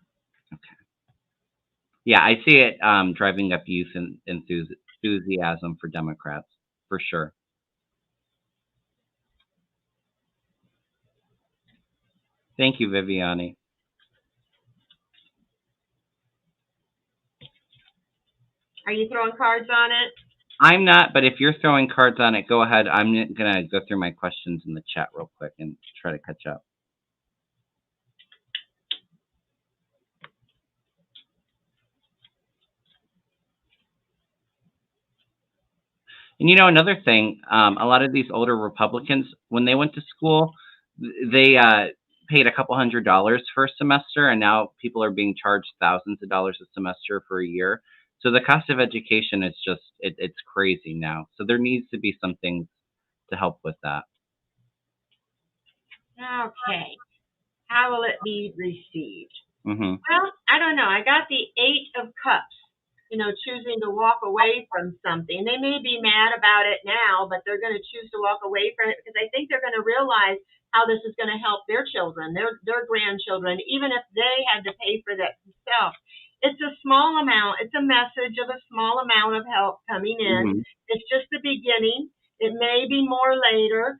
Yeah, I see it driving up youth and enthusiasm for Democrats for sure. Thank you, Viviani.
Are you throwing cards on it?
I'm not, but if you're throwing cards on it, go ahead. I'm gonna go through my questions in the chat real quick and try to catch up. And another thing, a lot of these older Republicans, when they went to school, they paid a couple $100s for a semester, and now people are being charged thousands of dollars a semester for a year. So the cost of education is just it's crazy now. So there needs to be some things to help with that.
Okay. How will it be received?
Hmm.
Well, I don't know. I got the Eight of Cups, choosing to walk away from something. They may be mad about it now, but they're going to choose to walk away from it because I think they're going to realize how this is going to help their children, their grandchildren, even if they had to pay for that themselves. It's a small amount. It's a message of a small amount of help coming in.
Hmm.
It's just the beginning. It may be more later.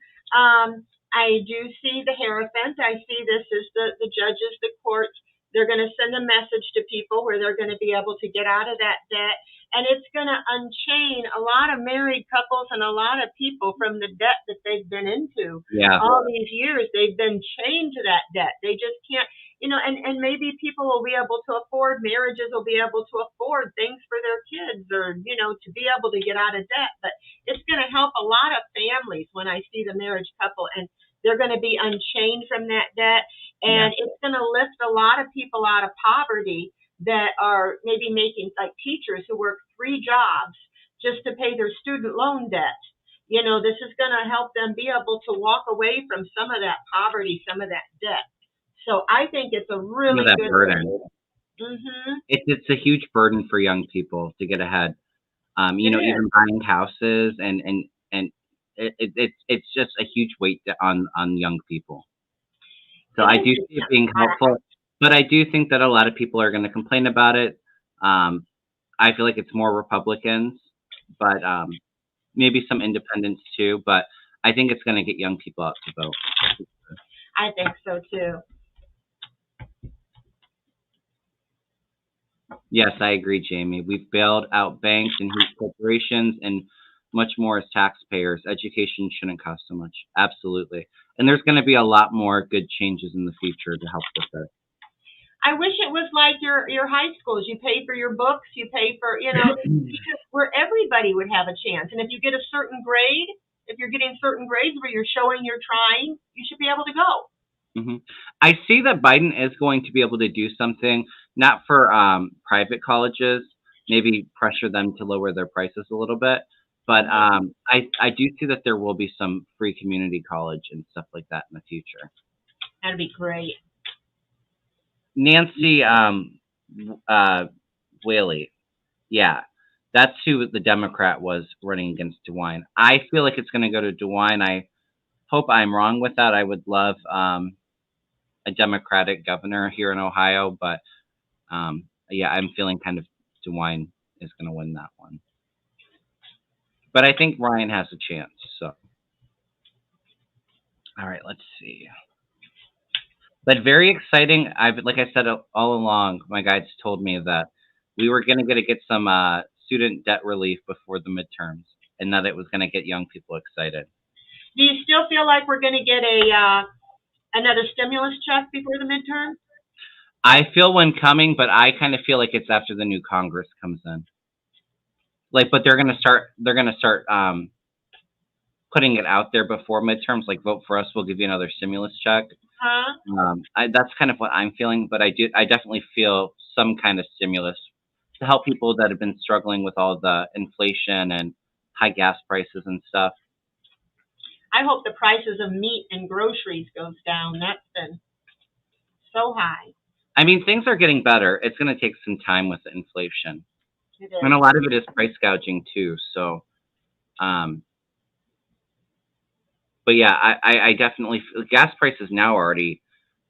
I do see the Hierophant. I see this as the judges, the courts. They're going to send a message to people where they're going to be able to get out of that debt. And it's going to unchain a lot of married couples and a lot of people from the debt that they've been into
Yeah.
all these years. They've been chained to that debt. They just can't, and maybe people will be able to afford, marriages will be able to afford things for their kids or, to be able to get out of debt. But it's going to help a lot of families when I see the marriage couple and they're going to be unchained from that debt.
Yeah.
And it's going to lift a lot of people out of poverty that are maybe making, like teachers who work 3 jobs just to pay their student loan debt. This is going to help them be able to walk away from some of that poverty, some of that debt. So I think it's a
Some of
really
that
good
burden.
Mm-hmm.
It's a huge burden for young people to get ahead. Even buying houses and it's just a huge weight on young people. So I do see it being helpful, but I do think that a lot of people are going to complain about it. I feel like it's more Republicans, but maybe some independents too. But I think it's going to get young people out to vote.
I think so too.
Yes, I agree, Jamie. We've bailed out banks and huge corporations and much more as taxpayers. Education shouldn't cost so much. Absolutely. And there's going to be a lot more good changes in the future to help with this.
I wish it was like your high schools. You pay for your books, you pay for, because where everybody would have a chance. And if you get a certain grade, if you're getting certain grades where you're showing you're trying, you should be able to go.
Hmm. I see that Biden is going to be able to do something, not for private colleges, maybe pressure them to lower their prices a little bit. But I do see that there will be some free community college and stuff like that in the future.
That'd be great.
Nancy Whaley, yeah, that's who the Democrat was running against DeWine. I feel like it's going to go to DeWine. hope I'm wrong with that. I would love a Democratic governor here in Ohio, but yeah, I'm feeling kind of DeWine is going to win that one. But I think Ryan has a chance. So, all right, let's see. But very exciting. Like I said all along, my guides told me that we were going to get some student debt relief before the midterms, and that it was going to get young people excited.
Do you still feel like we're going to get another stimulus check before the midterm?
I feel one coming, but I kind of feel like it's after the new Congress comes in. Like, but they're going to start putting it out there before midterms. Like, vote for us, we'll give you another stimulus check. That's kind of what I'm feeling, but I definitely feel some kind of stimulus to help people that have been struggling with all the inflation and high gas prices and stuff.
I hope the prices of meat and groceries goes down. That's been so high.
I mean, things are getting better. It's going to take some time with the inflation.
It is.
And a lot of it is price gouging too. So, but yeah, I definitely feel gas prices now are already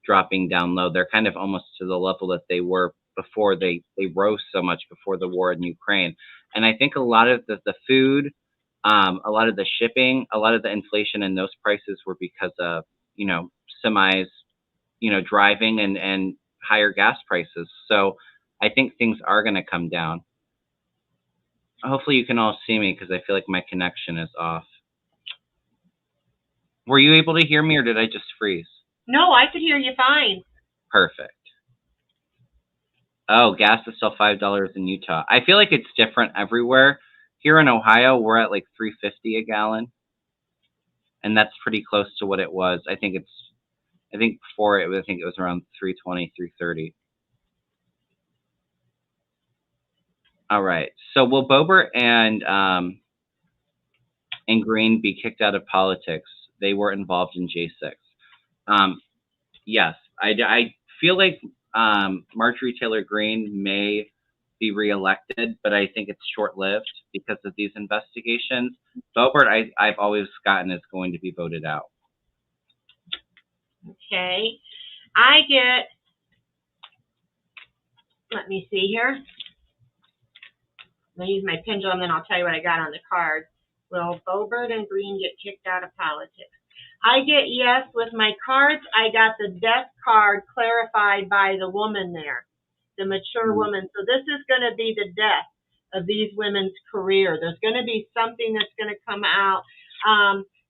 dropping down low. They're kind of almost to the level that they were before they rose so much before the war in Ukraine. And I think a lot of the food, a lot of the shipping, a lot of the inflation in those prices were because of, semis, driving and higher gas prices. So I think things are going to come down. Hopefully you can all see me because I feel like my connection is off. Were you able to hear me or did I just freeze?
No, I could hear you fine.
Perfect. Oh, gas is still $5 in Utah. I feel like it's different everywhere. Here in Ohio, we're at like $3.50 a gallon. And that's pretty close to what it was. I think before it was around $3.20, $3.30. All right. So will Boebert and Greene be kicked out of politics? They were involved in J6. Yes, I feel like Marjorie Taylor Greene may be reelected, but I think it's short-lived because of these investigations. Boebert, I've always gotten is going to be voted out.
Okay. Let me see here. I'm going to use my pendulum, then I'll tell you what I got on the card. Will Boebert and Greene get kicked out of politics? I get yes with my cards. I got the death card clarified by the woman there, the mature woman. So this is going to be the death of these women's career. There's going to be something that's going to come out.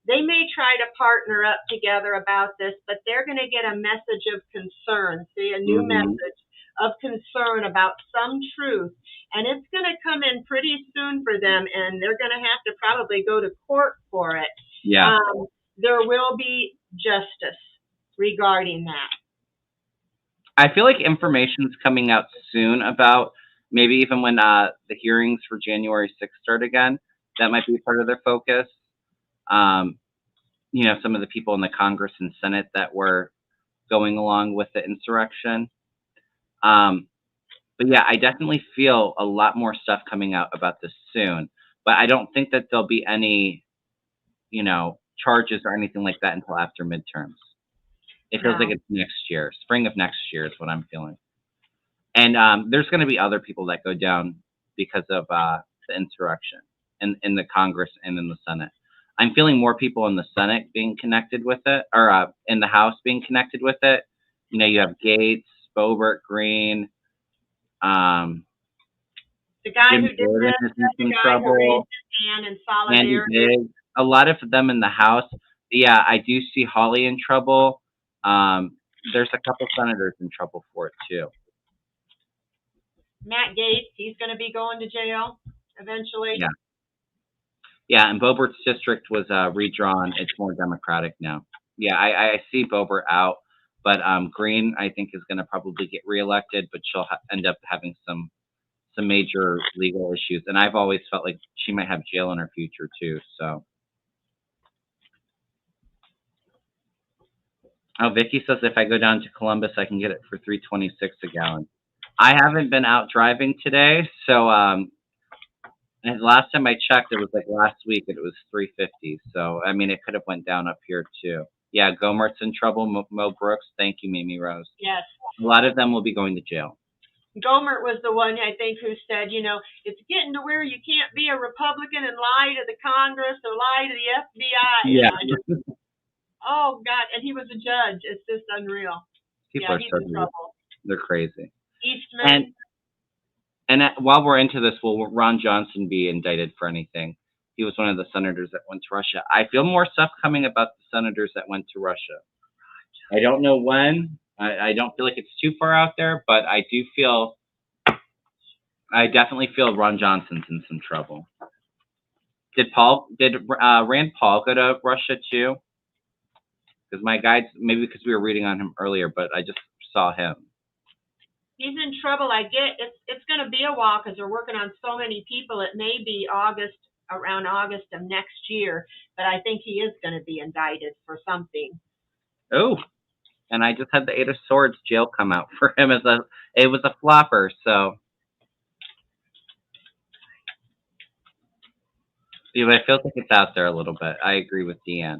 They may try to partner up together about this, but they're going to get a message of concern, a new message of concern about some truth. And it's going to come in pretty soon for them, and they're going to have to probably go to court for it.
Yeah.
There will be justice regarding that.
I feel like information's coming out soon about maybe even when the hearings for January 6th start again. That might be part of their focus. Some of the people in the Congress and Senate that were going along with the insurrection. But yeah, I definitely feel a lot more stuff coming out about this soon. But I don't think that there'll be any, charges or anything like that until after midterms. It feels like it's next year. Spring of next year is what I'm feeling. And there's going to be other people that go down because of the insurrection in the Congress and in the Senate. I'm feeling more people in the Senate being connected with it, or in the House being connected with it. You have Gates, Boebert, Greene.
The guy who did this, the guy who raised his hand in solidarity.
A lot of them in the House. Yeah, I do see Hawley in trouble. There's a couple senators in trouble for it too.
Matt Gaetz, he's going to be going to jail eventually.
Yeah. Yeah, and Boebert's district was redrawn. It's more Democratic now. Yeah, I see Boebert out, but Greene, I think, is going to probably get reelected, but she'll end up having some major legal issues. And I've always felt like she might have jail in her future too. So. Oh, Vicky says if I go down to Columbus, I can get it for $3.26 a gallon. I haven't been out driving today, so And last time I checked, it was like last week, and it was 350. So I mean, it could have went down up here too. Yeah, Gomert's in trouble. Mo Brooks, thank you, Mimi Rose.
Yes.
A lot of them will be going to jail.
Gomert was the one, I think, who said, it's getting to where you can't be a Republican and lie to the Congress or lie to the FBI.
Yeah.
Oh, God. And he was a judge. It's just unreal.
People are
he's
so
in trouble.
They're crazy.
Eastman.
And while we're into this, will Ron Johnson be indicted for anything? He was one of the senators that went to Russia. I feel more stuff coming about the senators that went to Russia. I don't know when. I don't feel like it's too far out there, but I definitely feel Ron Johnson's in some trouble. Did Rand Paul go to Russia too? Because my guides, maybe because we were reading on him earlier, but I just saw him.
He's in trouble. I get it's going to be a while because they're working on so many people. It may be around August of next year, but I think he is going to be indicted for something.
Oh, and I just had the Eight of Swords jail come out for him it was a flopper. So yeah, I feel like it's out there a little bit. I agree with Deann.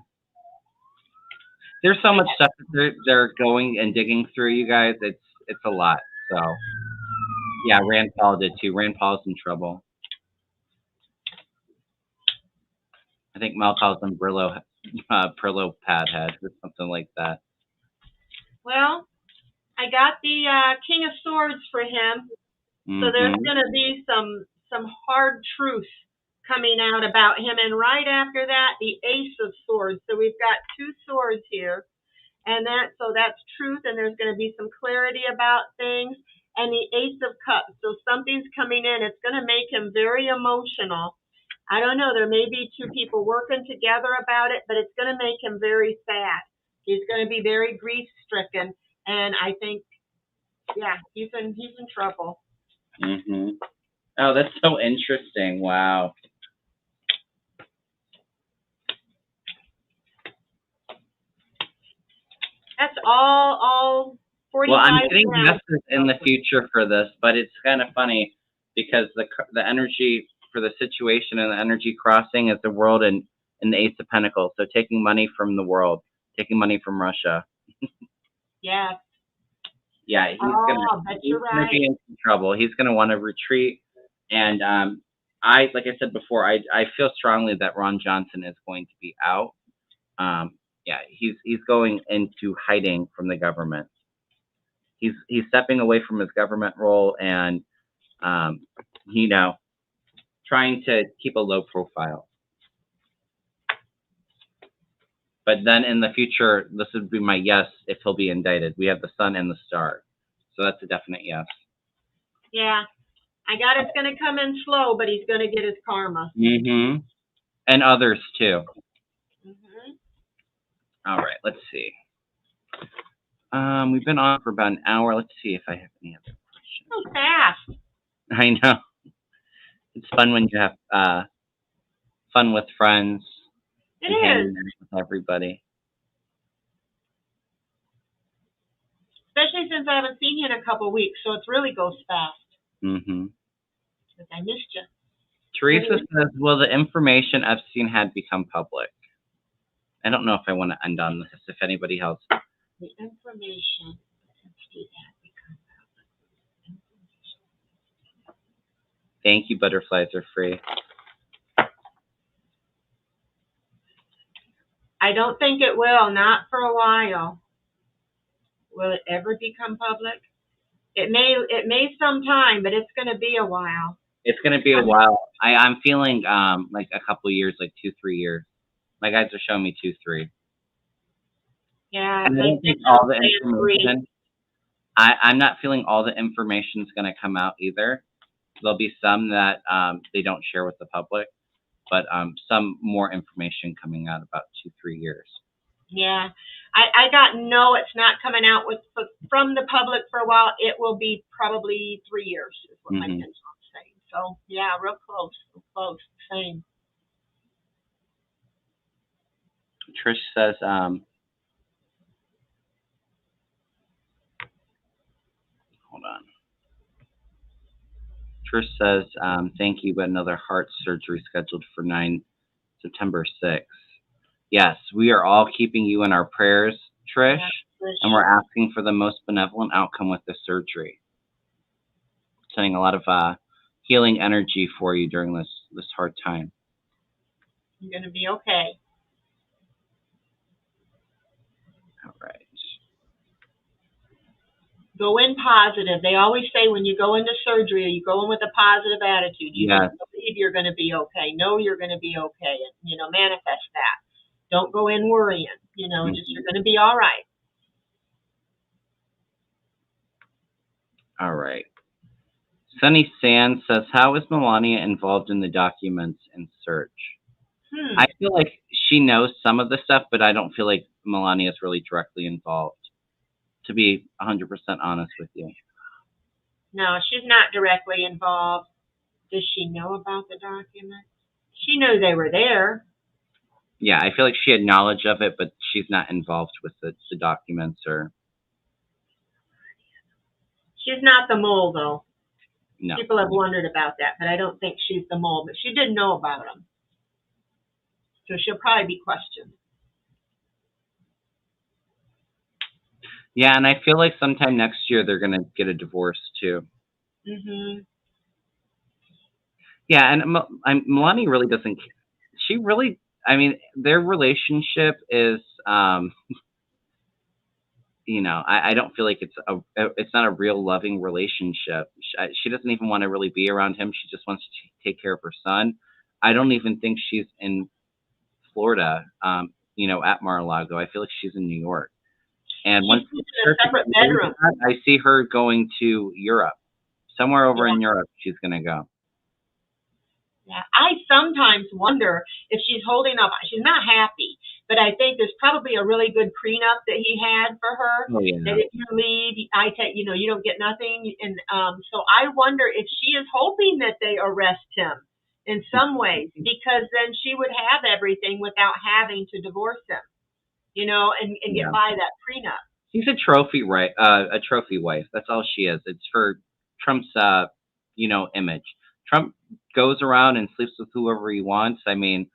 There's so much stuff that they're going and digging through, you guys. It's a lot. So yeah, Rand Paul did too. Rand Paul's in trouble. I think Mel calls him Brillo pad head or something like that.
Well, I got the King of Swords for him. So there's going to be some hard truth coming out about him. And right after that, the Ace of Swords. So we've got two swords here. And that's truth, and there's going to be some clarity about things. And the Ace of Cups. So something's coming in. It's going to make him very emotional. I don't know. There may be two people working together about it, but it's going to make him very sad. He's going to be very grief-stricken. And I think, yeah, he's in trouble.
Mm-hmm. Oh, that's so interesting. Wow.
That's all 45.
Well, I'm getting messages in the future for this, but it's kind of funny because the energy for the situation and the energy crossing is the world and the Ace of Pentacles. So taking money from the world, taking money from Russia.
Yeah.
Yeah, he's gonna be in trouble. He's gonna want to retreat, and like I said before, I feel strongly that Ron Johnson is going to be out. Yeah, he's going into hiding from the government. He's stepping away from his government role and trying to keep a low profile. But then in the future, this would be my yes if he'll be indicted. We have the sun and the star, so that's a definite yes.
Yeah, I got it's going to come in slow, but he's going to get his karma.
Mm-hmm. And others too.
Mm-hmm.
All right, let's see. We've been on for about an hour. Let's see if I have any other questions.
So fast.
I know. It's fun when you have fun with friends.
It is.
With everybody.
Especially since I haven't seen you in a couple of weeks, so it really goes fast.
Mm-hmm.
Because I missed you.
Teresa says, will the information Epstein had become public? I don't know if I want to end on this, if anybody else.
The information Epstein had become public.
Thank you, butterflies are free.
I don't think it will, not for a while. Will it ever become public? It may sometime, but it's going to be a while.
It's going to be a while. I'm feeling like a couple years, like 2-3 years. My guys are showing me 2-3.
Yeah.
And I don't think all the information. I'm not feeling all the information is going to come out either. There'll be some that they don't share with the public, but some more information coming out about 2-3 years.
Yeah. I got it's not coming out from the public for a while. It will be probably 3 years is what my mentor's saying. So yeah, real close, same.
Trish says, hold on. Trish says, thank you, but another heart surgery scheduled for September 6th. Yes, we are all keeping you in our prayers, Trish,
Yeah,
and we're asking for the most benevolent outcome with this surgery. Sending a lot of healing energy for you during this hard time.
you're going to be okay.
All right.
Go in positive. They always say when you go into surgery, you go in with a positive attitude. You
Yes.
just believe you're going to be okay. Know you're going to be okay. And, manifest that. Don't go in worrying. Just you're going to be all right.
All right. Sunny Sand says, how is Melania involved in the documents and search? I feel like she knows some of the stuff, but I don't feel like Melania is really directly involved, to be 100% honest with you.
No, she's not directly involved. Does she know about the documents? She knew they were there.
Yeah, I feel like she had knowledge of it, but she's not involved with the documents or...
She's not the mole, though.
No.
People have wondered about that, but I don't think she's the mole. But she did know about them. So she'll probably be questioned.
Yeah, and I feel like sometime next year they're going to get a divorce, too.
Mm-hmm.
Yeah, and Melania really doesn't... She really... I mean, their relationship is... I don't feel like it's not a real loving relationship. She doesn't even want to really be around him. She just wants to take care of her son. I don't even think she's in Florida, at Mar-a-Lago. I feel like she's in New York. And once
she's in a separate bedroom.
I see her going to Europe. Somewhere over in Europe, she's going to go.
Yeah, I sometimes wonder if she's holding up. She's not happy, but I think there's probably a really good prenup that he had for her.
Oh, yeah.
That if you leave, you don't get nothing. And so I wonder if she is hoping that they arrest him in some ways, because then she would have everything without having to divorce him, and get by that prenup.
She's a trophy wife. That's all she is. It's for Trump's, image. Trump goes around and sleeps with whoever he wants. I mean,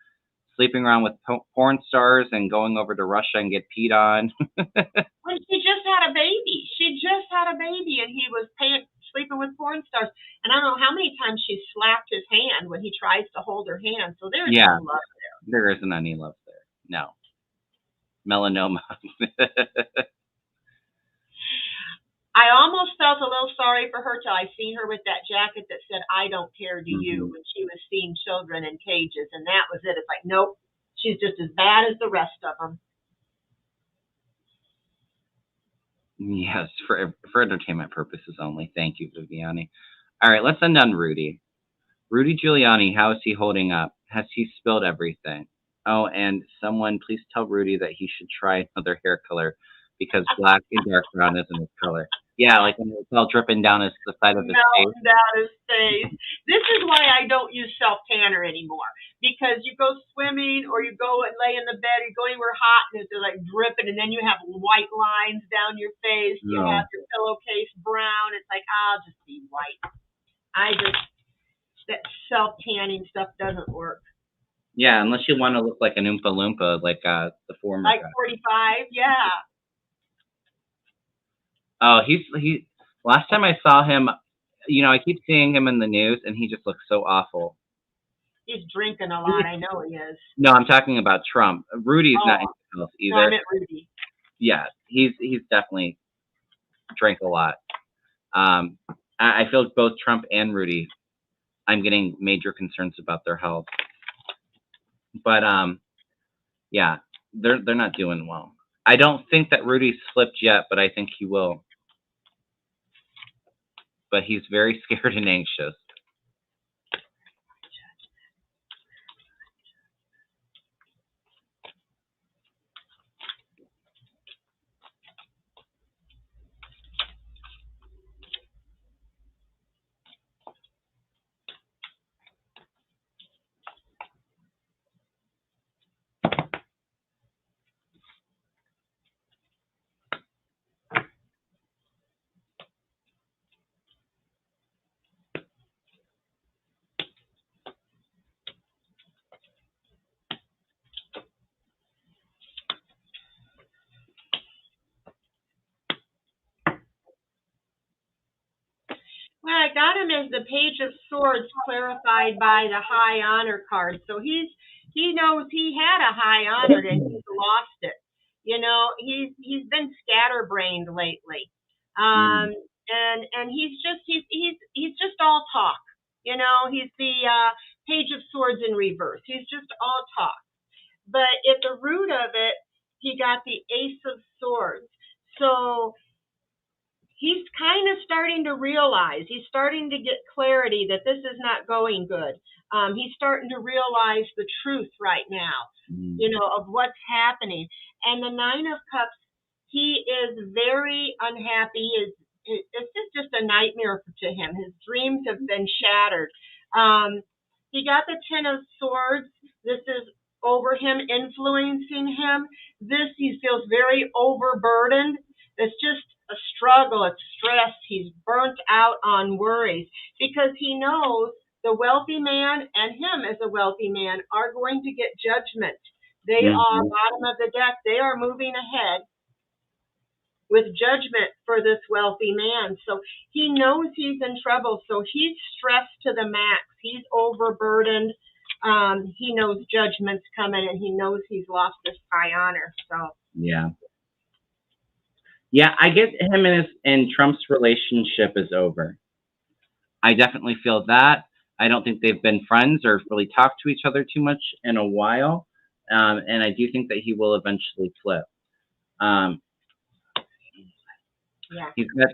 sleeping around with porn stars and going over to Russia and get peed on.
When she just had a baby. She just had a baby, and he was sleeping with porn stars. And I don't know how many times she slapped his hand when he tries to hold her hand. So there's no love there.
There isn't any love there. No. Melanoma.
I almost felt a little sorry for her till I seen her with that jacket that said, I don't care, do you, when she was seeing children in cages. And that was it. It's like, nope, she's just as bad as the rest of them.
Yes, for entertainment purposes only. Thank you, Viviani. All right, let's end on Rudy. Rudy Giuliani, how is he holding up? Has he spilled everything? Oh, and someone please tell Rudy that he should try another hair color because black and dark brown isn't his color. Yeah, like when it's all dripping down the side of his face.
Down his face. This is why I don't use self-tanner anymore. Because you go swimming or you go and lay in the bed, you go anywhere hot and it's like dripping, and then you have white lines down your face. You have your pillowcase brown. It's like, I'll just be white. That self-tanning stuff doesn't work.
Yeah, unless you want to look like an Oompa Loompa, like the former
Like
guy.
45, yeah.
Oh, he. Last time I saw him, I keep seeing him in the news, and he just looks so awful.
He's drinking a lot. I know he is.
No, I'm talking about Trump. Rudy's not in health either.
No, I meant Rudy.
Yeah, he's definitely drank a lot. I feel like both Trump and Rudy, I'm getting major concerns about their health. But yeah, they're not doing well. I don't think that Rudy slipped yet, but I think he will. But he's very scared and anxious.
bottom is the Page of Swords clarified by the High Honor card. So he knows he had a high honor and he's lost it. You know, he's been scatterbrained lately. And he's just all talk. You know, he's the Page of Swords in reverse. He's just all talk. But at the root of it, he got the Ace of Swords. So he's kind of starting to realize, he's starting to get clarity that this is not going good. He's starting to realize the truth right now, you know, of what's happening. And the Nine of Cups, he is very unhappy. It's just a nightmare to him. His dreams have been shattered. He got the Ten of Swords. This is over him, influencing him. This, he feels very overburdened. It's just a struggle. It's stress. He's burnt out on worries because he knows the wealthy man and him as a wealthy man are going to get judgment. They are bottom of the deck. They are moving ahead with judgment for this wealthy man. So he knows he's in trouble. So he's stressed to the max. He's overburdened. He knows judgment's coming, and he knows he's lost his high honor. So
yeah, I guess him and Trump's relationship is over. I definitely feel that. I don't think they've been friends or really talked to each other too much in a while. And I do think that he will eventually flip.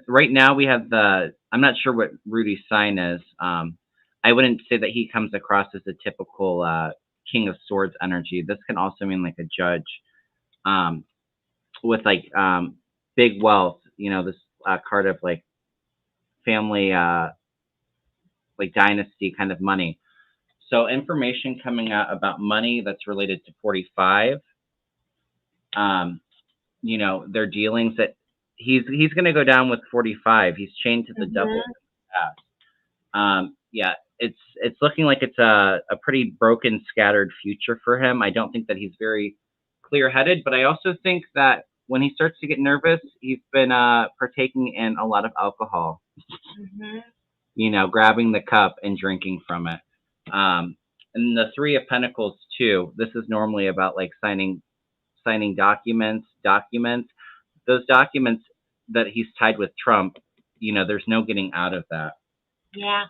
Right now we have I'm not sure what Rudy's sign is. I wouldn't say that he comes across as a typical King of Swords energy. This can also mean like a judge with like big wealth. You know, this card of like family, like dynasty kind of money. So information coming out about money that's related to 45. You know, their dealings that he's going to go down with 45. He's chained to the devil. Yeah, it's looking like it's a pretty broken, scattered future for him. I don't think that he's very clear-headed, but I also think that when he starts to get nervous, he's been partaking in a lot of alcohol. You know, grabbing the cup and drinking from it. And the Three of Pentacles too. This is normally about like signing documents. Those documents that he's tied with Trump, you know, there's no getting out of that.
Yeah.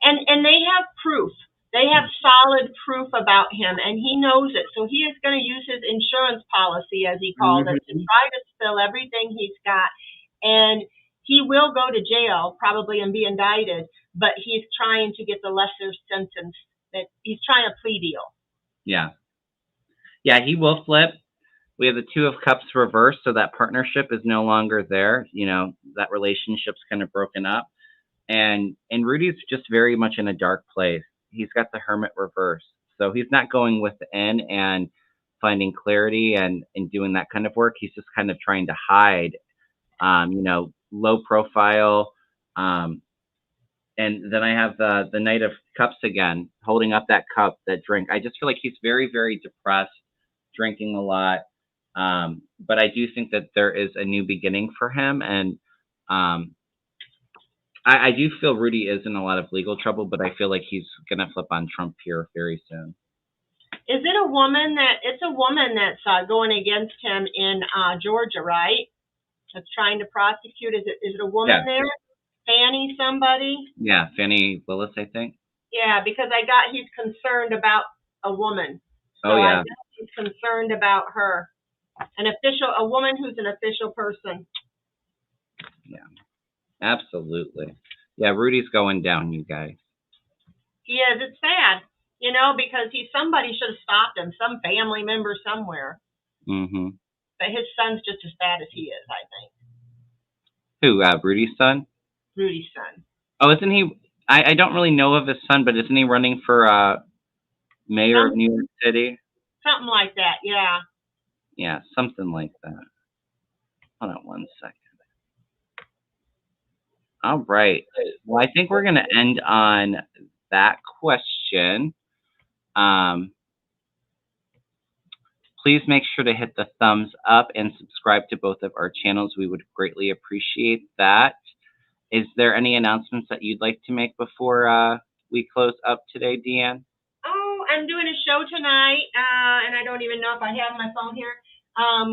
And they have proof. They have solid proof about him, and he knows it. So he is going to use his insurance policy, as he called it, to try to spill everything he's got. And he will go to jail, probably, and be indicted, but he's trying to get the lesser sentence. That he's trying a plea deal. Yeah.
Yeah, he will flip. We have the Two of Cups reversed, so that partnership is no longer there. You know, that relationship's kind of broken up. And Rudy's just very much in a dark place. He's got the Hermit reversed. So he's not going within and finding clarity and doing that kind of work. He's just kind of trying to hide, you know, low profile. And then I have the Knight of Cups again, holding up that cup, that drink. I just feel like he's very, very depressed, drinking a lot. But I do think that there is a new beginning for him. And I do feel Rudy is in a lot of legal trouble, but I feel like he's going to flip on Trump here very soon.
Is it a woman it's a woman that's going against him in Georgia, right? That's trying to prosecute. Is it a woman there? Fannie somebody?
Yeah, Fannie Willis, I think.
Yeah, because he's concerned about a woman. So I guess he's concerned about her. A woman who's an official person.
Yeah, absolutely. Yeah, Rudy's going down, you guys.
He is. It's sad, you know, because somebody should have stopped him, some family member somewhere. But his son's just as bad as he is, I think.
Who, Rudy's son?
Rudy's son.
Oh, isn't he? I don't really know of his son, but isn't he running for mayor of New York City?
Something like that, yeah.
Yeah, something like that. Hold on one second. All right. Well, I think we're going to end on that question. Please make sure to hit the thumbs up and subscribe to both of our channels. We would greatly appreciate that. Is there any announcements that you'd like to make before we close up today, Deann?
Oh, I'm doing a show tonight, and I don't even know if I have my phone here,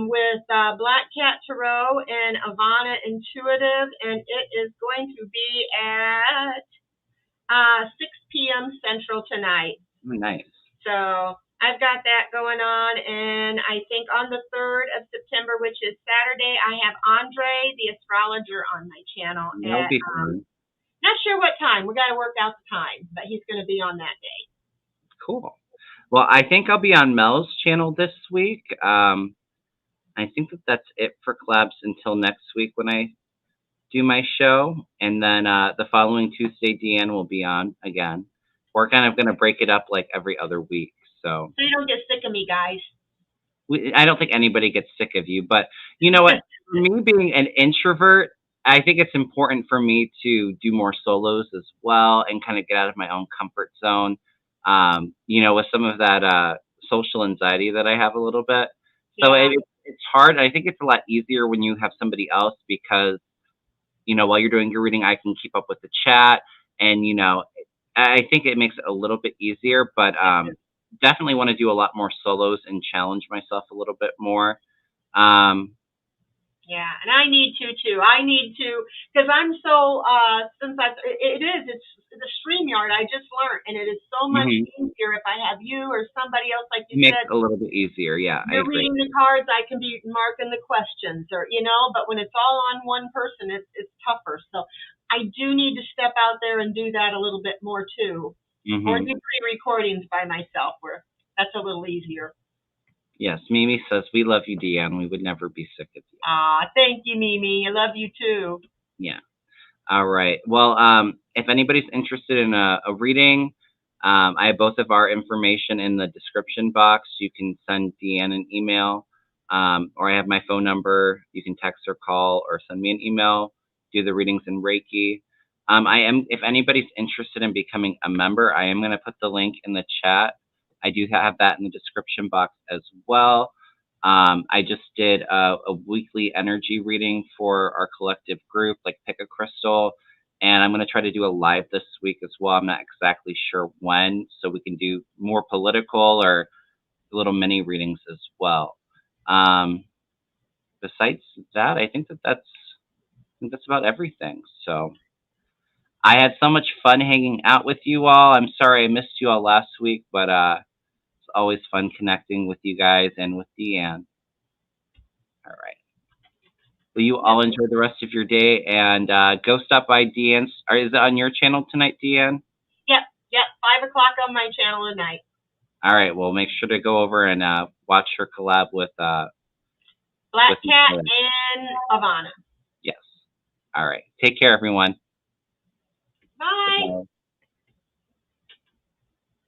with Black Cat Tarot and Ivana Intuitive, and it is going to be at 6 p.m. Central tonight.
Nice.
So I've got that going on, and I think on the 3rd of September, which is Saturday, I have Andre, the astrologer, on my channel.
That'll be fun.
Not sure what time. We got to work out the time, but he's going to be on that day.
Cool. Well, I think I'll be on Mel's channel this week. I think that's it for collabs until next week when I do my show. And then the following Tuesday, Deann will be on again. We're kind of going to break it up like every other week. So
you don't get sick of me, guys.
I don't think anybody gets sick of you. But you know what? For me being an introvert, I think it's important for me to do more solos as well and kind of get out of my own comfort zone. With some of that social anxiety that I have a little bit. So it's hard. I think it's a lot easier when you have somebody else because, while you're doing your reading, I can keep up with the chat. And, I think it makes it a little bit easier. But definitely want to do a lot more solos and challenge myself a little bit more.
Yeah, and I need to too. I need to, because I'm so, it's the StreamYard I just learned, and it is so much easier if I have you or somebody else, like you
said.
Makes
it a little bit easier, yeah.
You're reading the cards, I can be marking the questions, or, but when it's all on one person, it's tougher. So I do need to step out there and do that a little bit more too. Or do pre-recordings by myself, where that's a little easier.
Yes, Mimi says, we love you, Deann. We would never be sick of you.
Thank you, Mimi. I love you, too.
Yeah. All right. Well, if anybody's interested in a reading, I have both of our information in the description box. You can send Deann an email, or I have my phone number. You can text or call or send me an email. Do the readings in Reiki. If anybody's interested in becoming a member, I am going to put the link in the chat. I do have that in the description box as well. I just did a weekly energy reading for our collective group, like pick a crystal, and I'm going to try to do a live this week as well. I'm not exactly sure when, so we can do more political or little mini readings as well. Besides that, I think that's about everything. So I had so much fun hanging out with you all. I'm sorry I missed you all last week, but it's always fun connecting with you guys and with Deann. All right. Will you all enjoy the rest of your day and go stop by Deann's? Is it on your channel tonight, Deann?
Yep. 5 o'clock on my channel tonight.
All right. Well, make sure to go over and watch her collab with
Black Cat and Ivana.
Yes. All right. Take care, everyone.
Bye. Bye.